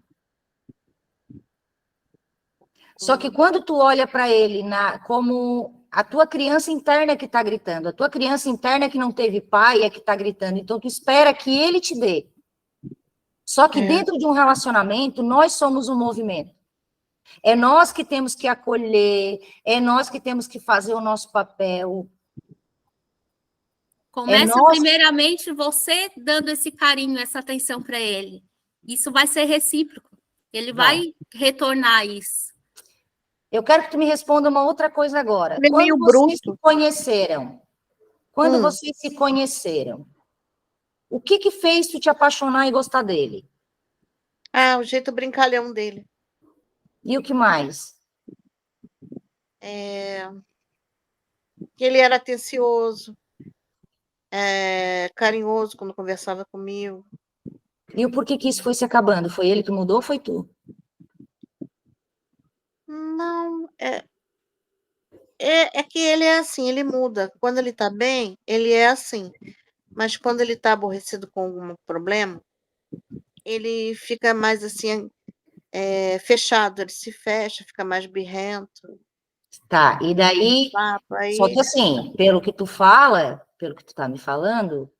Só que quando tu olha para ele como a tua criança interna que está gritando, a tua criança interna que não teve pai é que está gritando, então tu espera que ele te dê. Só que dentro de um relacionamento, nós somos um movimento. É nós que temos que acolher, é nós que temos que fazer o nosso papel. Começa primeiramente você dando esse carinho, essa atenção para ele. Isso vai ser recíproco. Ele vai retornar isso. Eu quero que tu me responda uma outra coisa agora. Ele é meio bruto. Quando vocês se conheceram, o que fez tu te apaixonar e gostar dele? O jeito brincalhão dele. E o que mais? Que ele era atencioso, carinhoso quando conversava comigo. E o porquê que isso foi se acabando? Foi ele que mudou ou foi tu? Não, é que ele é assim, ele muda. Quando ele tá bem, ele é assim. Mas quando ele tá aborrecido com algum problema, ele fica mais assim, fechado, ele se fecha, fica mais birrento. Tá, e daí, só que assim, pelo que tu fala, pelo que tu tá me falando,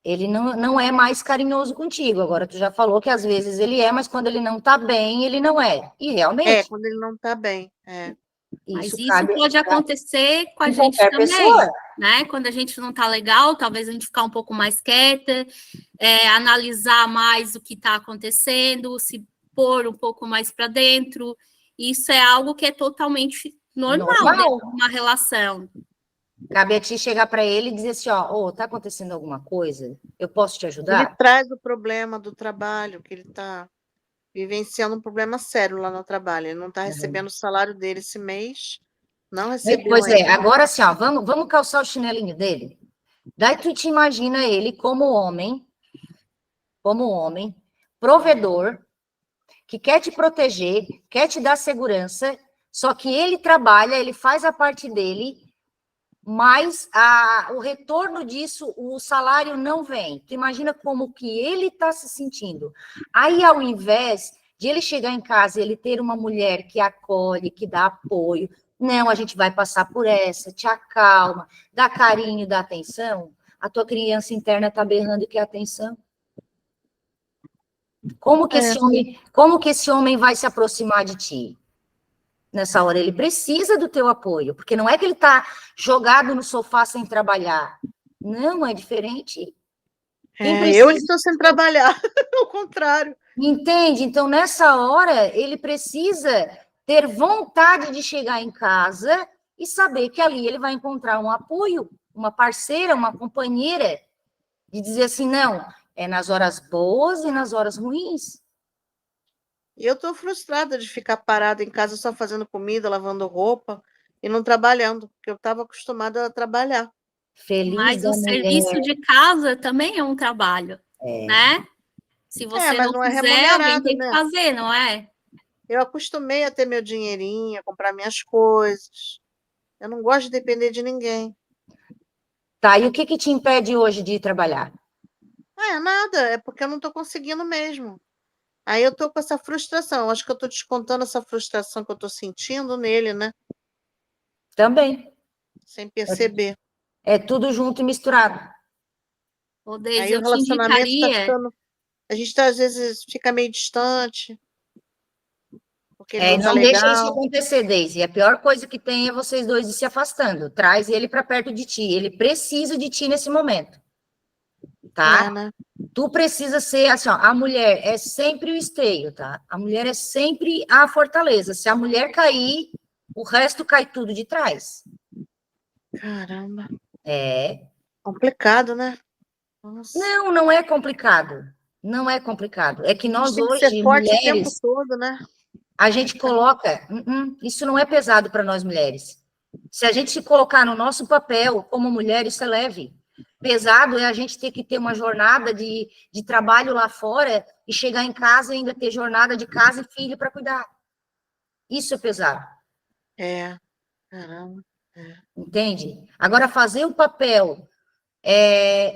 ele não é mais carinhoso contigo. Agora, tu já falou que às vezes ele é, mas quando ele não tá bem, ele não é. E realmente. Quando ele não tá bem, Mas isso pode acontecer com a gente também, pessoa. Né? Quando a gente não tá legal, talvez a gente ficar um pouco mais quieta, analisar mais o que está acontecendo, se pôr um pouco mais para dentro. Isso é algo que é totalmente normal. Dentro de uma relação. Cabe a ti chegar para ele e dizer assim, tá acontecendo alguma coisa? Eu posso te ajudar? Ele traz o problema do trabalho, que ele está vivenciando um problema sério lá no trabalho. Ele não está recebendo o salário dele esse mês, não recebeu Pois ainda. Agora assim, vamos calçar o chinelinho dele? Daí tu te imagina ele como homem, provedor, que quer te proteger, quer te dar segurança, só que ele trabalha, ele faz a parte dele, mas o retorno disso, o salário não vem. Tu imagina como que ele está se sentindo. Aí, ao invés de ele chegar em casa e ele ter uma mulher que acolhe, que dá apoio, não, a gente vai passar por essa, te acalma, dá carinho, dá atenção, a tua criança interna está berrando que é atenção. Como que esse homem vai se aproximar de ti? Nessa hora ele precisa do teu apoio, porque não é que ele está jogado no sofá sem trabalhar. Não, é diferente. Quem Eu precisa, estou sem trabalhar, ao contrário. entende? Então, nessa hora, ele precisa ter vontade de chegar em casa e saber que ali ele vai encontrar um apoio, uma parceira, uma companheira, de dizer assim, não, é nas horas boas e nas horas ruins. E eu estou frustrada de ficar parada em casa só fazendo comida, lavando roupa e não trabalhando, porque eu estava acostumada a trabalhar. Feliz Mas da o serviço mulher. de casa também é um trabalho, né? Se você Mas não não é fizer, alguém remunerado, tem que né? fazer, não é? Eu acostumei a ter meu dinheirinho, a comprar minhas coisas. Eu não gosto de depender de ninguém. Tá, e o que te impede hoje de ir trabalhar? Nada, é porque eu não estou conseguindo mesmo. Aí eu estou com essa frustração. Acho que eu estou descontando essa frustração que eu estou sentindo nele, né? Também. Sem perceber. É tudo junto e misturado. Ô, Deise, Aí o eu te relacionamento está indicaria. ficando. A gente tá, às vezes fica meio distante, porque ele É, não tá não deixa isso legal. acontecer, Deise. A pior coisa que tem é vocês dois ir se afastando. Traz ele para perto de ti. Ele precisa de ti nesse momento, tá? Né? Tu precisa ser assim, ó, a mulher é sempre o esteio, tá? A mulher é sempre a fortaleza. Se a mulher cair, o resto cai tudo de trás. Caramba, É. complicado, né? Nossa. Não, não é complicado. Não é complicado. É que A gente nós tem que ser hoje, forte o tempo mulheres, todo, né? a gente coloca. Isso não é pesado para nós mulheres. Se a gente se colocar no nosso papel como mulher, isso é leve. Pesado é a gente ter que ter uma jornada de trabalho lá fora e chegar em casa e ainda ter jornada de casa e filho para cuidar. Isso é pesado, É, caramba. entende? Agora, fazer o papel,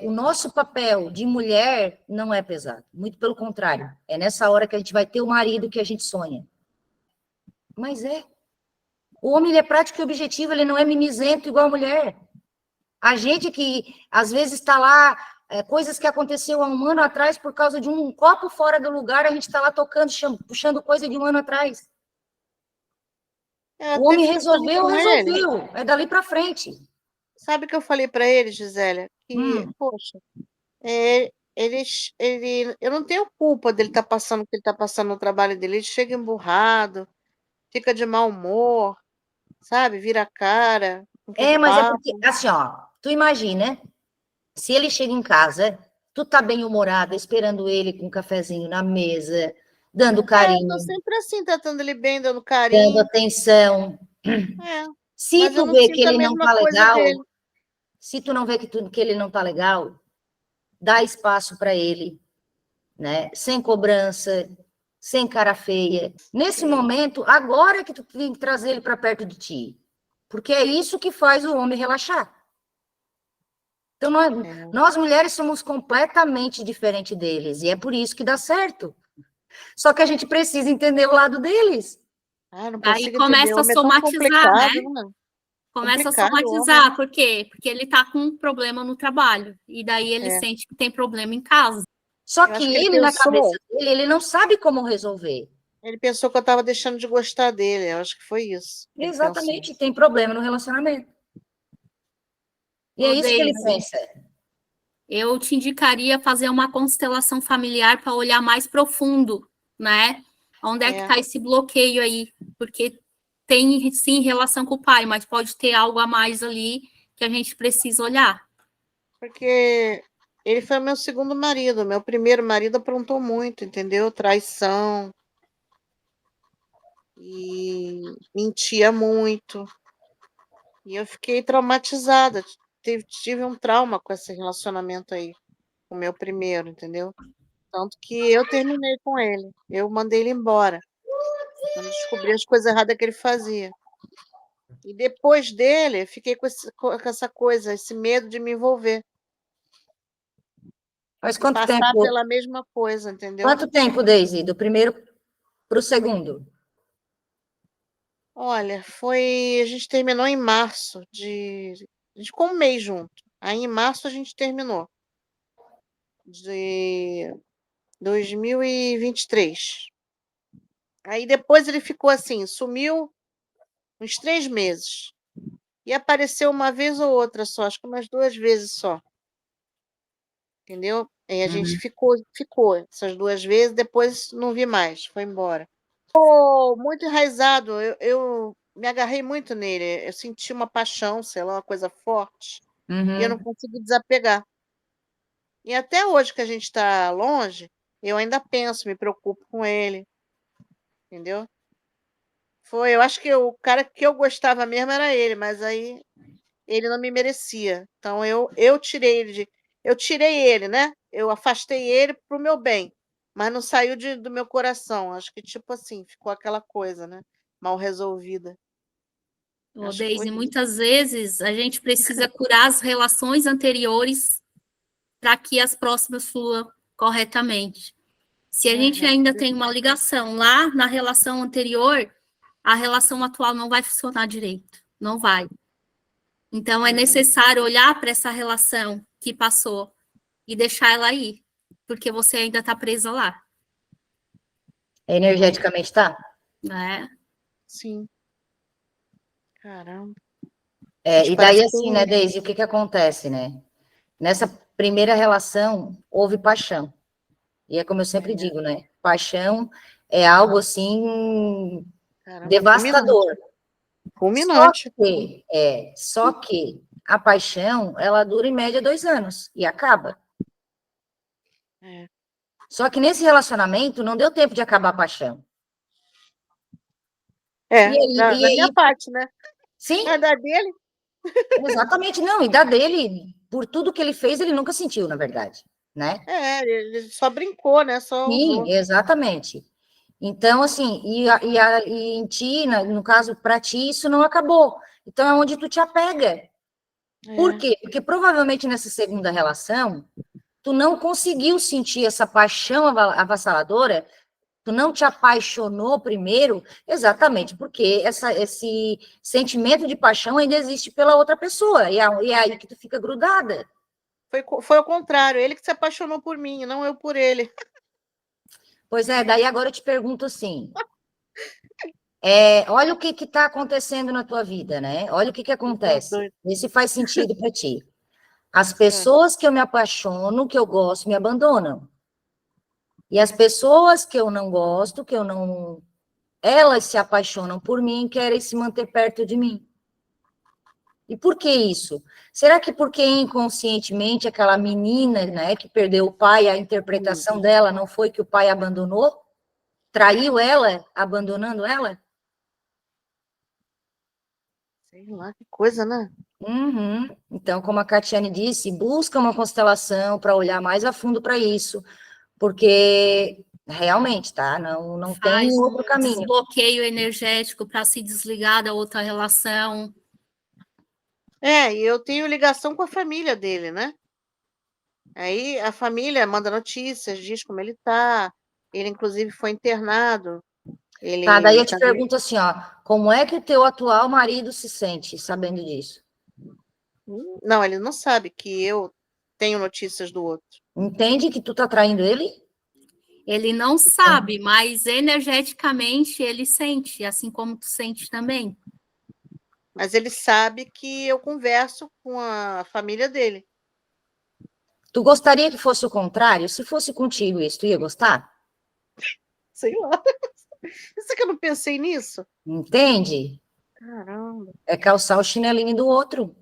o nosso papel de mulher não é pesado. Muito pelo contrário. É nessa hora que a gente vai ter o marido que a gente sonha. Mas é. O homem ele é prático e objetivo, ele não é mimizento igual a mulher. A gente que, às vezes, está lá, coisas que aconteceu há um ano atrás, por causa de um copo fora do lugar, a gente está lá tocando, puxando coisa de um ano atrás. Eu O até homem falei resolveu, com ele. resolveu. É dali para frente. Sabe o que eu falei para ele, Gisélia? Que, Hum. poxa, eu não tenho culpa dele estar passando o que ele está passando no trabalho dele. Ele chega emburrado, fica de mau humor, sabe? Vira a cara, não quer Mas é porque, papo. assim, ó, tu imagina, se ele chega em casa, tu tá bem humorada, esperando ele com um cafezinho na mesa, dando Eu tô carinho, sempre assim, tratando ele bem, dando dando carinho. atenção. É, Se mas eu tu não vê que sinto a ele não mesma tá coisa legal, dele. se tu não vê que ele não tá legal, dá espaço para ele, né? Sem cobrança, sem cara feia. Nesse momento, agora é que tu tem que trazer ele para perto de ti. Porque é isso que faz o homem relaxar. Então, É. nós mulheres somos completamente diferentes deles, e é por isso que dá certo. Só que a gente precisa entender o lado deles. Não Aí consigo entender. O começa a homem é tão somatizar, né? complicado, né? Começa a Complicado o homem, somatizar, por quê? Porque ele tá com um problema no trabalho, e daí ele né? sente que tem problema em casa. Só Eu que acho que ele ele, na cabeça pensou, dele, ele não sabe como resolver. ele pensou que eu estava deixando de gostar dele. Eu acho que foi isso que ele pensou. Exatamente, tem problema no relacionamento. E é Ô, isso que ele Deise, pensa. eu te indicaria fazer uma constelação familiar para olhar mais profundo, né? Onde é que está esse bloqueio aí? Porque tem sim relação com o pai, mas pode ter algo a mais ali que a gente precisa olhar. Porque ele foi meu segundo marido. Meu primeiro marido aprontou muito, entendeu? Traição. E mentia muito. E eu fiquei traumatizada. Tive um trauma com esse relacionamento aí, o meu primeiro, entendeu? Tanto que eu terminei com ele. Eu mandei ele embora. Quando descobri as coisas erradas que ele fazia. E depois dele, fiquei com essa coisa, esse medo de me envolver. Mas E passar pela mesma coisa, entendeu? quanto tempo, Daisy, do primeiro para o segundo? Olha, a gente terminou em março a gente ficou um mês junto. Aí em março a gente terminou, de 2023. Aí depois ele ficou assim, sumiu, uns 3 meses. E apareceu uma vez ou outra só, acho que umas 2 vezes só. Entendeu? E a gente ficou essas 2 vezes, depois não vi mais, foi embora. Ficou muito enraizado, eu me agarrei muito nele, eu senti uma paixão, sei lá, uma coisa forte, e eu não consegui desapegar. E até hoje que a gente está longe, eu ainda penso, me preocupo com ele, entendeu? Eu acho que o cara que eu gostava mesmo era ele, mas aí ele não me merecia. Então eu tirei ele, né? Eu afastei ele pro meu bem, mas não saiu do meu coração. Acho que tipo assim, ficou aquela coisa, né? Mal resolvida. Ô, Acho que foi Deise, isso. muitas vezes a gente precisa curar as relações anteriores para que as próximas fluam corretamente. Se a gente ainda tem uma ligação lá na relação anterior, a relação atual não vai funcionar direito, não vai. Então, é necessário olhar para essa relação que passou e deixar ela aí, porque você ainda está presa lá, Energeticamente, tá? né? Sim. Caramba. E Parece daí, que assim, né, tem. Deise, o que acontece, né? Nessa primeira relação, houve paixão. E é como eu sempre digo, né? Paixão é algo, assim, Caramba, fulminante. devastador. Fulminante. Só que a paixão, ela dura em média 2 anos e acaba. É. Só que nesse relacionamento não deu tempo de acabar a paixão. É, E aí, da minha parte, né? sim, Mas da dele, exatamente, não. E da dele, por tudo que ele fez, ele nunca sentiu, na verdade, né? ele só brincou, né? Só Sim, usou. exatamente. Então, assim, e em ti, no caso, para ti, isso não acabou. Então, é onde tu te apega. Por É. quê? Porque provavelmente nessa segunda relação, tu não conseguiu sentir essa paixão avassaladora, tu não te apaixonou primeiro, exatamente porque esse sentimento de paixão ainda existe pela outra pessoa, e é aí que tu fica grudada. Foi ao contrário, ele que se apaixonou por mim, não eu por ele. Pois é, daí agora eu te pergunto assim, olha o que está acontecendo na tua vida, né? Olha o que Tá acontece. doido. Vê se faz sentido para ti. As É. pessoas que eu me apaixono, que eu gosto, me abandonam. E as pessoas que eu não gosto, que eu não... Elas se apaixonam por mim e querem se manter perto de mim. E por que isso? Será que porque inconscientemente aquela menina, né, que perdeu o pai, a interpretação dela não foi que o pai abandonou? Traiu ela, abandonando ela? Sei lá, que coisa, né? Uhum. Então, como a Catiane disse, busca uma constelação para olhar mais a fundo para isso, porque realmente, tá? Não tem Faz outro um caminho. desbloqueio energético para se desligar da outra relação. E eu tenho ligação com a família dele, né? Aí a família manda notícias, diz como ele tá. Ele, inclusive, foi internado. Tá, daí eu Ele te tá. pergunto assim, ó, como é que o teu atual marido se sente sabendo disso? Não, ele não sabe que eu tenho notícias do outro. Entende que tu tá traindo ele? Ele não sabe, mas energeticamente ele sente, assim como tu sente também. Mas ele sabe que eu converso com a família dele. Tu gostaria que fosse o contrário? Se fosse contigo isso, tu ia gostar? Sei lá. Isso que eu não pensei nisso? Entende? Caramba. É calçar o chinelinho do outro.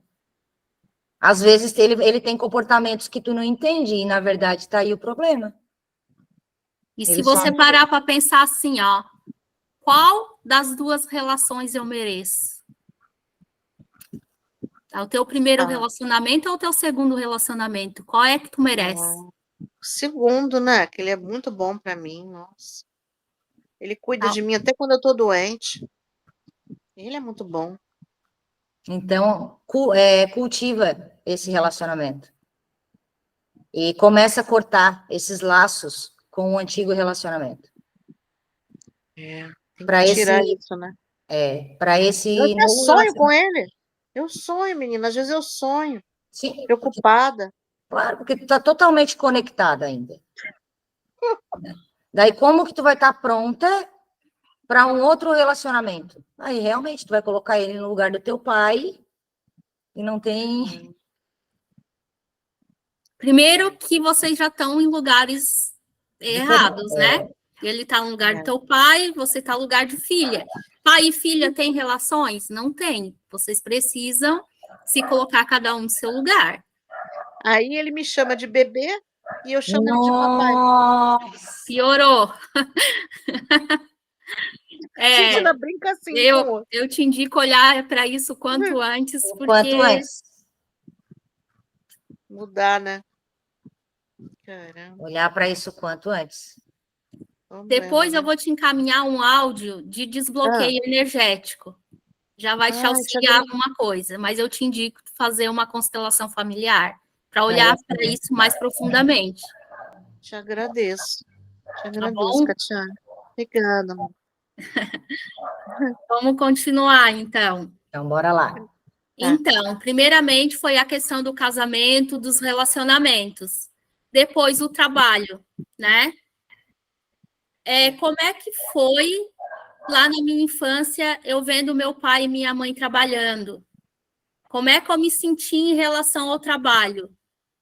Às vezes ele tem comportamentos que tu não entende e, na verdade, tá aí o problema. E se Ele só... você parar para pensar assim, ó, qual das duas relações eu mereço? É o teu primeiro Ah, relacionamento ou o teu segundo relacionamento? Qual é que tu merece? o segundo, né? Que ele é muito bom pra mim, nossa. Ele cuida Tá? de mim até quando eu tô doente. Ele é muito bom. Então, cultiva esse relacionamento. E começa a cortar esses laços com o antigo relacionamento. Tem que Para esse, tirar isso, né? para Eu esse até novo sonho com relacionamento. ele. Eu sonho, menina. Às vezes eu sonho, Sim, preocupada. claro, porque tu está totalmente conectada ainda. Daí, como que tu vai estar pronta para um outro relacionamento. Aí, realmente, tu vai colocar ele no lugar do teu pai e não tem... Primeiro que vocês já estão em lugares errados, né? Ele está no lugar do teu pai, você está no lugar de filha. Pai e filha têm relações? Não tem. Vocês precisam se colocar cada um no seu lugar. Aí ele me chama de bebê e eu chamo ele de papai. Nossa! Piorou. A gente ainda brinca assim com o outro. Eu te indico olhar para isso quanto antes, porque... Quanto antes. Mudar, né? Caramba. Olhar para isso quanto antes. Depois eu vou te encaminhar um áudio de desbloqueio energético. Já vai te auxiliar alguma coisa, mas eu te indico fazer uma constelação familiar para olhar para isso mais profundamente. Te agradeço. Te agradeço, Catiane. Obrigada. Vamos continuar, então. Então, bora lá. Então, primeiramente foi a questão do casamento, dos relacionamentos. Depois o trabalho, né? Como é que foi lá na minha infância, eu vendo meu pai e minha mãe trabalhando? Como é que eu me senti em relação ao trabalho?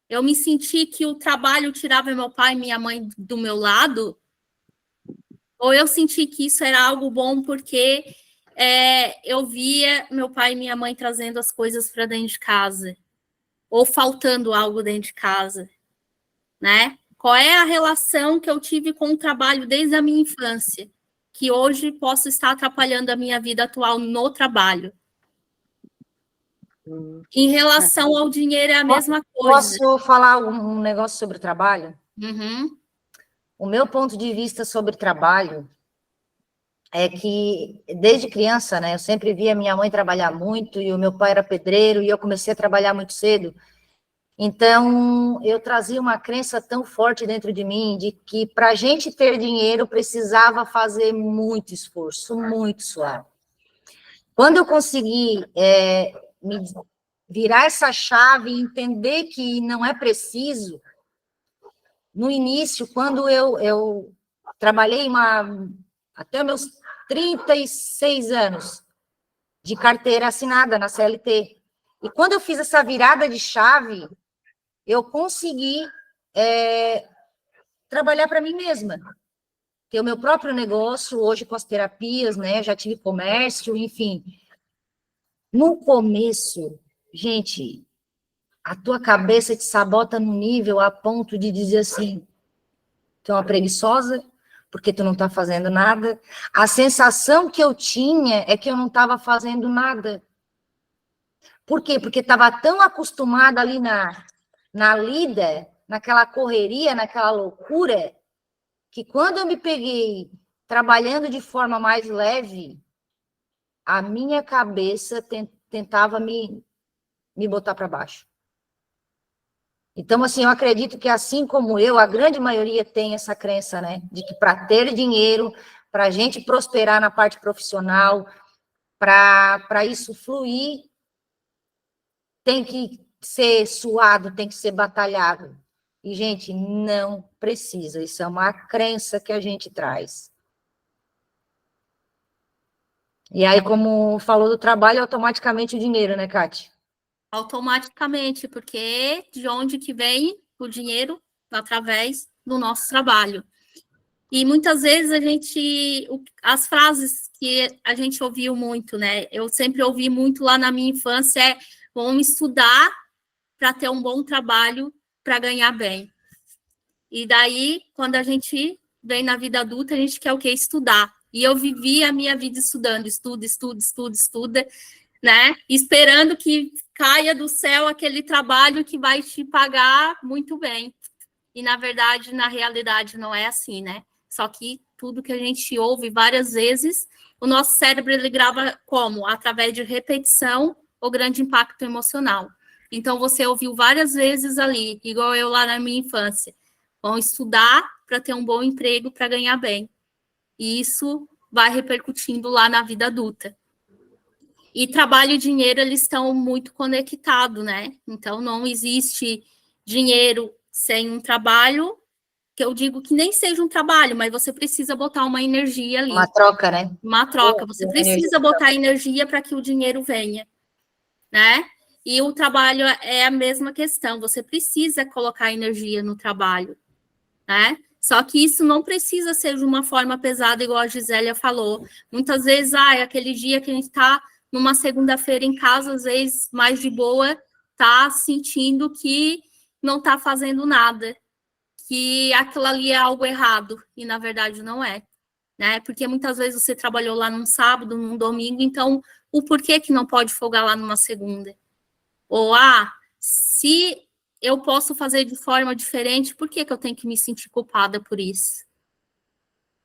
Eu me senti que o trabalho tirava meu pai e minha mãe do meu lado? Ou eu senti que isso era algo bom porque eu via meu pai e minha mãe trazendo as coisas para dentro de casa? Ou faltando algo dentro de casa, né? Qual é a relação que eu tive com o trabalho desde a minha infância, que hoje posso estar atrapalhando a minha vida atual no trabalho? Em relação ao dinheiro, é a mesma coisa. Posso falar um negócio sobre o trabalho? Uhum. O meu ponto de vista sobre trabalho é que, desde criança, né, eu sempre via minha mãe trabalhar muito e o meu pai era pedreiro e eu comecei a trabalhar muito cedo. Então, eu trazia uma crença tão forte dentro de mim de que, para a gente ter dinheiro, precisava fazer muito esforço, muito suado. Quando eu consegui me virar essa chave e entender que não é preciso, no início, quando eu trabalhei até meus 36 anos de carteira assinada na CLT, e quando eu fiz essa virada de chave, eu consegui trabalhar para mim mesma, ter o meu próprio negócio, hoje com as terapias, né? Já tive comércio, enfim. No começo, gente, a tua cabeça te sabota no nível a ponto de dizer assim, tu é uma preguiçosa, porque tu não tá fazendo nada. A sensação que eu tinha é que eu não estava fazendo nada. Por quê? Porque estava tão acostumada ali na lida, naquela correria, naquela loucura, que quando eu me peguei trabalhando de forma mais leve, a minha cabeça tentava me botar para baixo. Então, assim, eu acredito que, assim como eu, a grande maioria tem essa crença, né, de que para ter dinheiro, para a gente prosperar na parte profissional, para isso fluir, tem que ser suado, tem que ser batalhado. E, gente, não precisa. Isso é uma crença que a gente traz. E aí, como falou do trabalho, automaticamente o dinheiro, né, Kátia? Automaticamente, porque de onde que vem o dinheiro? Através do nosso trabalho. E muitas vezes as frases que a gente ouviu muito, né? Eu sempre ouvi muito lá na minha infância vamos estudar para ter um bom trabalho, para ganhar bem. E daí, quando a gente vem na vida adulta, a gente quer o quê? Estudar. E eu vivi a minha vida estudando, estuda, né? Esperando que caia do céu aquele trabalho que vai te pagar muito bem. E, na verdade, na realidade, não é assim, né? Só que tudo que a gente ouve várias vezes, o nosso cérebro ele grava como? Através de repetição ou grande impacto emocional. Então, você ouviu várias vezes ali, igual eu lá na minha infância. Vão estudar para ter um bom emprego, para ganhar bem. E isso vai repercutindo lá na vida adulta. E trabalho e dinheiro, eles estão muito conectados, né? Então, não existe dinheiro sem um trabalho, que eu digo que nem seja um trabalho, mas você precisa botar uma energia ali. Uma troca, né? Uma troca. Você precisa botar energia para que o dinheiro venha, né? E o trabalho é a mesma questão. Você precisa colocar energia no trabalho, né? Só que isso não precisa ser de uma forma pesada, igual a Gisélia falou. Muitas vezes, é aquele dia que a gente está numa segunda-feira em casa, às vezes mais de boa, tá sentindo que não está fazendo nada, que aquilo ali é algo errado, e na verdade não é, né? Porque muitas vezes você trabalhou lá num sábado, num domingo, então o porquê que não pode folgar lá numa segunda? Ou, se eu posso fazer de forma diferente, por que eu tenho que me sentir culpada por isso?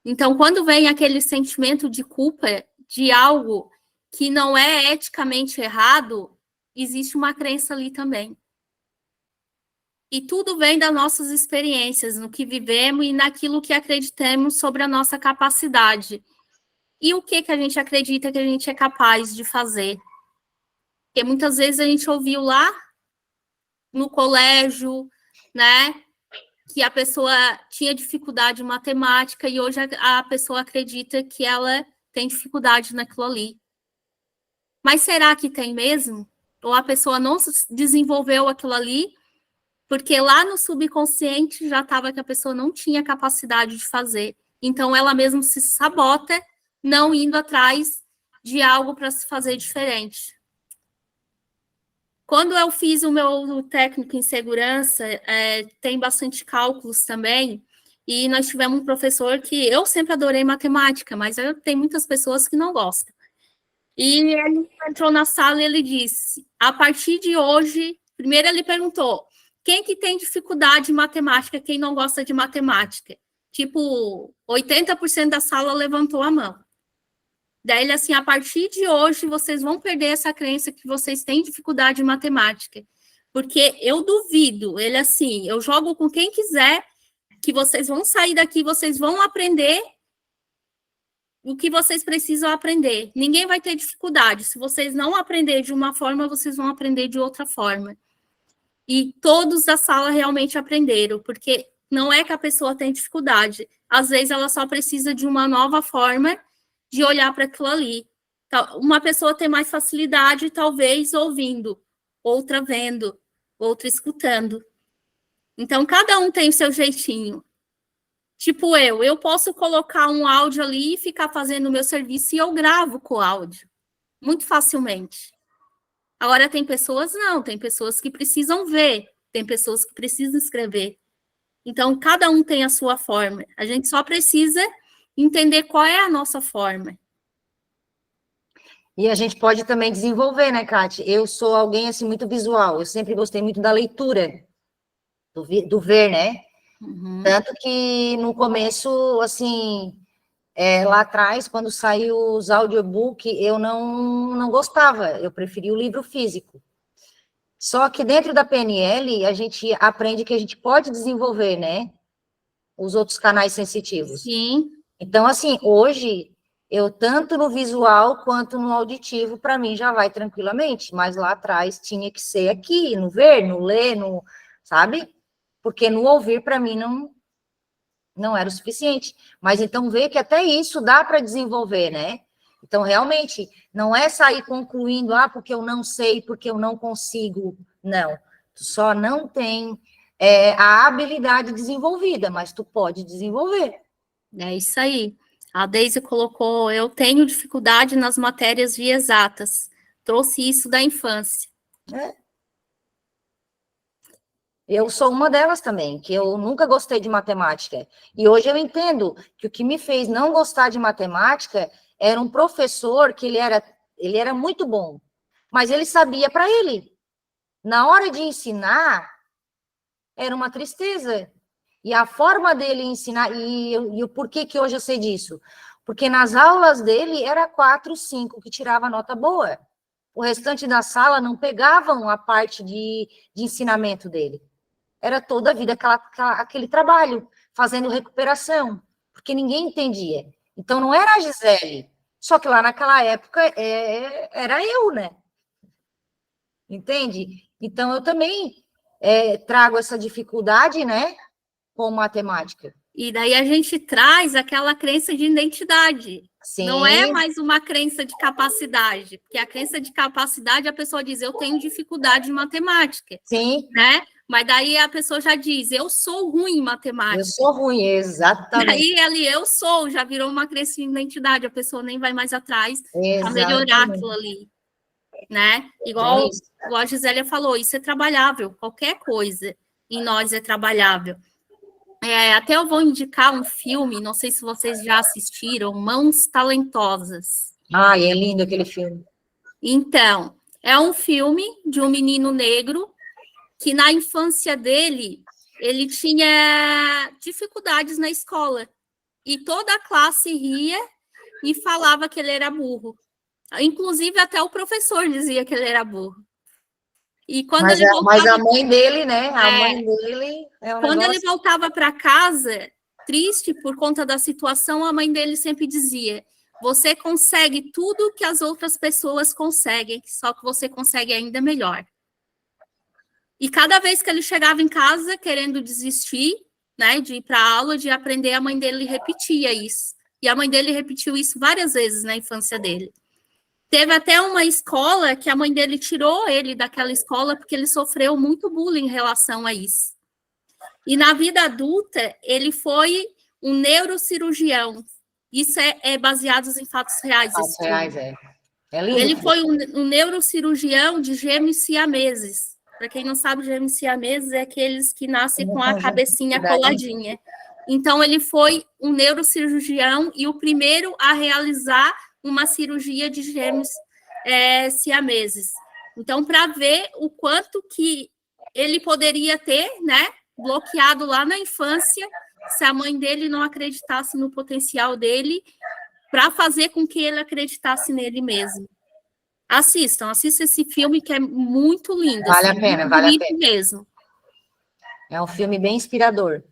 Então, quando vem aquele sentimento de culpa de algo que não é eticamente errado, existe uma crença ali também. E tudo vem das nossas experiências, no que vivemos e naquilo que acreditamos sobre a nossa capacidade. E o que a gente acredita que a gente é capaz de fazer? Porque muitas vezes a gente ouviu lá no colégio, né, que a pessoa tinha dificuldade em matemática e hoje a pessoa acredita que ela tem dificuldade naquilo ali. Mas será que tem mesmo? Ou a pessoa não desenvolveu aquilo ali porque lá no subconsciente já estava que a pessoa não tinha capacidade de fazer. Então, ela mesma se sabota, não indo atrás de algo para se fazer diferente. Quando eu fiz o meu técnico em segurança, tem bastante cálculos também, e nós tivemos um professor que eu sempre adorei matemática, mas tem muitas pessoas que não gostam. E ele entrou na sala e ele disse, a partir de hoje, primeiro ele perguntou, quem que tem dificuldade em matemática, quem não gosta de matemática? Tipo, 80% da sala levantou a mão. Daí ele assim, a partir de hoje, vocês vão perder essa crença que vocês têm dificuldade em matemática. Porque eu duvido, ele assim, eu jogo com quem quiser, que vocês vão sair daqui, vocês vão aprender o que vocês precisam aprender. Ninguém vai ter dificuldade. Se vocês não aprender de uma forma, vocês vão aprender de outra forma. E todos da sala realmente aprenderam, porque não é que a pessoa tem dificuldade. Às vezes ela só precisa de uma nova forma de olhar para aquilo ali. Uma pessoa tem mais facilidade, talvez, ouvindo, outra vendo, outra escutando. Então, cada um tem o seu jeitinho. Tipo eu posso colocar um áudio ali e ficar fazendo o meu serviço e eu gravo com o áudio, muito facilmente. Agora, tem pessoas não, tem pessoas que precisam ver, tem pessoas que precisam escrever. Então, cada um tem a sua forma. A gente só precisa entender qual é a nossa forma. E a gente pode também desenvolver, né, Kate? Eu sou alguém, assim, muito visual. Eu sempre gostei muito da leitura, do ver, né? Uhum. Tanto que, no começo, assim, lá atrás, quando saiu os audiobooks, eu não gostava. Eu preferia o livro físico. Só que dentro da PNL, a gente aprende que a gente pode desenvolver, né? Os outros canais sensitivos. Sim. Então, assim, hoje, eu tanto no visual quanto no auditivo, para mim, já vai tranquilamente. Mas lá atrás tinha que ser aqui, no ver, no ler, sabe? Porque no ouvir, para mim, não era o suficiente. Mas então, ver que até isso dá para desenvolver, né? Então, realmente, não é sair concluindo, porque eu não sei, porque eu não consigo. Não. Tu só não tem a habilidade desenvolvida, mas tu pode desenvolver. É isso aí. A Deise colocou, eu tenho dificuldade nas matérias de exatas. Trouxe isso da infância. Eu sou uma delas também, que eu nunca gostei de matemática. E hoje eu entendo que o que me fez não gostar de matemática era um professor que ele era muito bom, mas ele sabia para ele. Na hora de ensinar, era uma tristeza. E a forma dele ensinar, e o porquê que hoje eu sei disso? Porque nas aulas dele era 4, 5 que tirava nota boa. O restante da sala não pegavam a parte de ensinamento dele. Era toda a vida aquele trabalho, fazendo recuperação, porque ninguém entendia. Então, não era a Gisele, só que lá naquela época era eu, né? Entende? Então, eu também trago essa dificuldade, né? com matemática. E daí a gente traz aquela crença de identidade. Sim. Não é mais uma crença de capacidade, porque a crença de capacidade, a pessoa diz, eu tenho dificuldade em matemática. Sim. Né? Mas daí a pessoa já diz, eu sou ruim em matemática. Eu sou ruim, exatamente. Daí ali, eu sou, já virou uma crença de identidade, a pessoa nem vai mais atrás para melhorar Exatamente. aquilo ali. Né? Igual a Gisélia falou, isso é trabalhável, qualquer coisa em nós é trabalhável. Até eu vou indicar um filme, não sei se vocês já assistiram, Mãos Talentosas. Ai, é lindo aquele filme. Então, é um filme de um menino negro que na infância dele, ele tinha dificuldades na escola. E toda a classe ria e falava que ele era burro. Inclusive, até o professor dizia que ele era burro. E quando ele voltava... Mas a mãe dele, né? A mãe dele é um quando negócio... ele voltava para casa, triste por conta da situação, a mãe dele sempre dizia: você consegue tudo que as outras pessoas conseguem, só que você consegue ainda melhor. E cada vez que ele chegava em casa querendo desistir, né, de ir para a aula, de aprender, a mãe dele repetia isso. E a mãe dele repetiu isso várias vezes na infância dele. Teve até uma escola que a mãe dele tirou ele daquela escola porque ele sofreu muito bullying em relação a isso. E na vida adulta, ele foi um neurocirurgião. Isso é baseado em fatos reais. Fatos reais, é lindo. Ele foi um neurocirurgião de gêmeos siameses. Para quem não sabe, gêmeos siameses é aqueles que nascem com a cabecinha coladinha. Então, ele foi um neurocirurgião e o primeiro a realizar uma cirurgia de gêmeos siameses. Então, para ver o quanto que ele poderia ter, né, bloqueado lá na infância, se a mãe dele não acreditasse no potencial dele, para fazer com que ele acreditasse nele mesmo. Assistam esse filme que é muito lindo. Vale a pena, vale a pena. Mesmo. É um filme bem inspirador.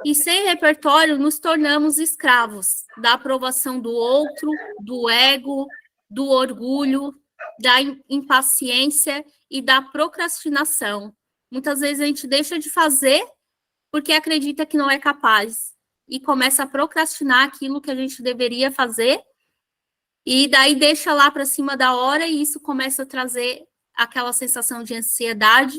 E sem repertório, nos tornamos escravos da aprovação do outro, do ego, do orgulho, da impaciência e da procrastinação. Muitas vezes a gente deixa de fazer porque acredita que não é capaz e começa a procrastinar aquilo que a gente deveria fazer e daí deixa lá para cima da hora e isso começa a trazer aquela sensação de ansiedade,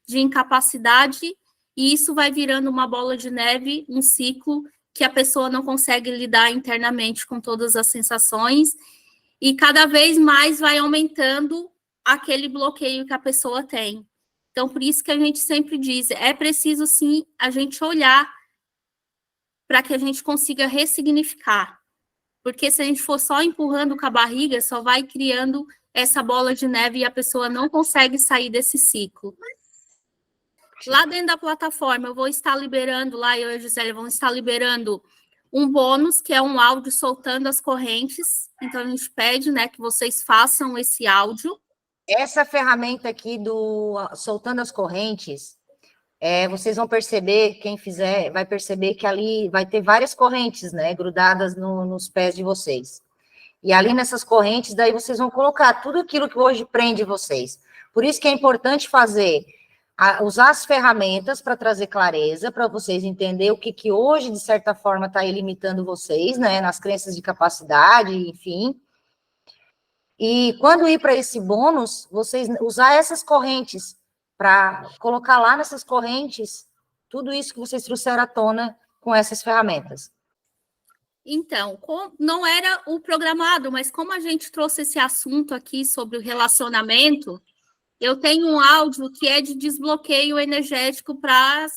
de incapacidade, e isso vai virando uma bola de neve, um ciclo que a pessoa não consegue lidar internamente com todas as sensações, e cada vez mais vai aumentando aquele bloqueio que a pessoa tem. Então, por isso que a gente sempre diz, é preciso, sim, a gente olhar para que a gente consiga ressignificar. Porque se a gente for só empurrando com a barriga, só vai criando essa bola de neve e a pessoa não consegue sair desse ciclo. Lá dentro da plataforma, eu vou estar liberando, lá eu e a Gisélia vamos estar liberando um bônus, que é um áudio soltando as correntes. Então, a gente pede, né, que vocês façam esse áudio. Essa ferramenta aqui do Soltando as Correntes, vocês vão perceber, quem fizer vai perceber que ali vai ter várias correntes, né, grudadas nos pés de vocês. E ali nessas correntes, daí vocês vão colocar tudo aquilo que hoje prende vocês. Por isso que é importante usar as ferramentas para trazer clareza, para vocês entenderem o que hoje, de certa forma, está limitando vocês, né, nas crenças de capacidade, enfim. E quando ir para esse bônus, vocês usar essas correntes, para colocar lá nessas correntes tudo isso que vocês trouxeram à tona com essas ferramentas. Então, não era o programado, mas como a gente trouxe esse assunto aqui sobre o relacionamento, eu tenho um áudio que é de desbloqueio energético para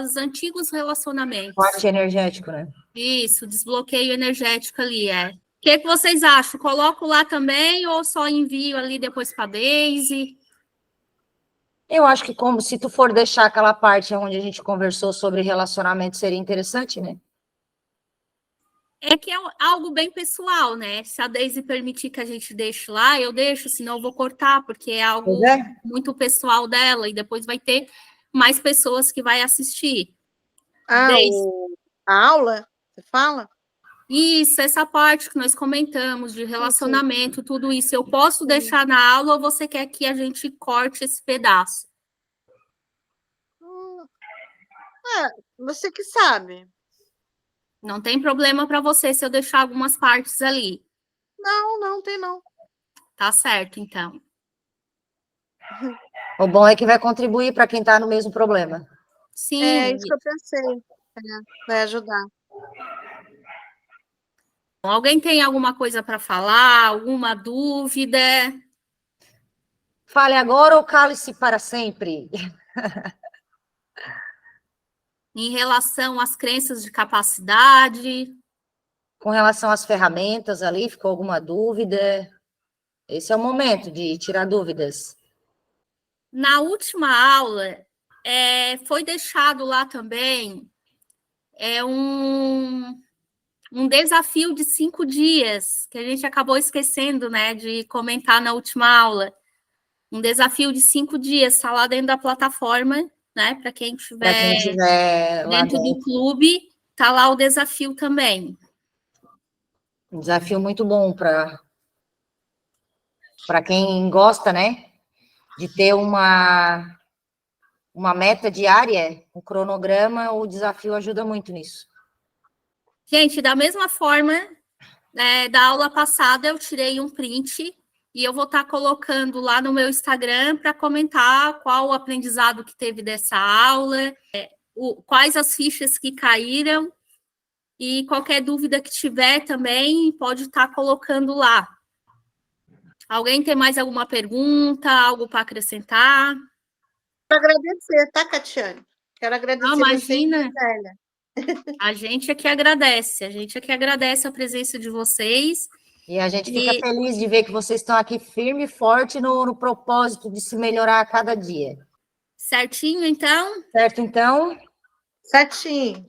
os antigos relacionamentos. Corte energético, né? Isso, desbloqueio energético ali, O que vocês acham? Coloco lá também ou só envio ali depois para a Daisy? Eu acho que como se tu for deixar aquela parte onde a gente conversou sobre relacionamento, seria interessante, né? É que é algo bem pessoal, né? Se a Daisy permitir que a gente deixe lá, eu deixo, senão eu vou cortar, porque é algo muito pessoal dela, e depois vai ter mais pessoas que vai assistir. A aula, você fala? Isso, essa parte que nós comentamos de relacionamento, tudo isso. Eu posso deixar na aula ou você quer que a gente corte esse pedaço? Você que sabe. Não tem problema para você se eu deixar algumas partes ali. Não tem não. Tá certo, então. O bom é que vai contribuir para quem está no mesmo problema. Sim. É isso que eu pensei. Vai ajudar. Alguém tem alguma coisa para falar? Alguma dúvida? Fale agora ou cale-se para sempre. Em relação às crenças de capacidade? Com relação às ferramentas ali, ficou alguma dúvida? Esse é o momento de tirar dúvidas. Na última aula, foi deixado lá também um desafio de 5 dias, que a gente acabou esquecendo, né, de comentar na última aula. Um desafio de 5 dias, está lá dentro da plataforma, né, para quem estiver lá dentro do clube, está lá o desafio também. Um desafio muito bom para quem gosta, né, de ter uma meta diária, um cronograma, o desafio ajuda muito nisso. Gente, da mesma forma, da aula passada, eu tirei um print e eu vou estar colocando lá no meu Instagram para comentar qual o aprendizado que teve dessa aula, quais as fichas que caíram, e qualquer dúvida que tiver também pode estar colocando lá. Alguém tem mais alguma pergunta, algo para acrescentar? Quero agradecer, tá, Catiane? Quero agradecer você e Imagina. Gisélia. A gente é que agradece, a presença de vocês. E a gente fica feliz de ver que vocês estão aqui firme e forte no propósito de se melhorar a cada dia. Certinho, então? Certo, então? Certinho.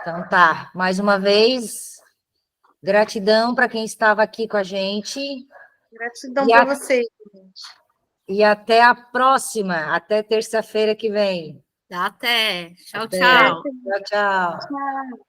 Então tá. Mais uma vez, gratidão para quem estava aqui com a gente. Gratidão para vocês, gente. E até a próxima, até terça-feira que vem. Até. Tchau, Até. tchau. Tchau, tchau. Tchau.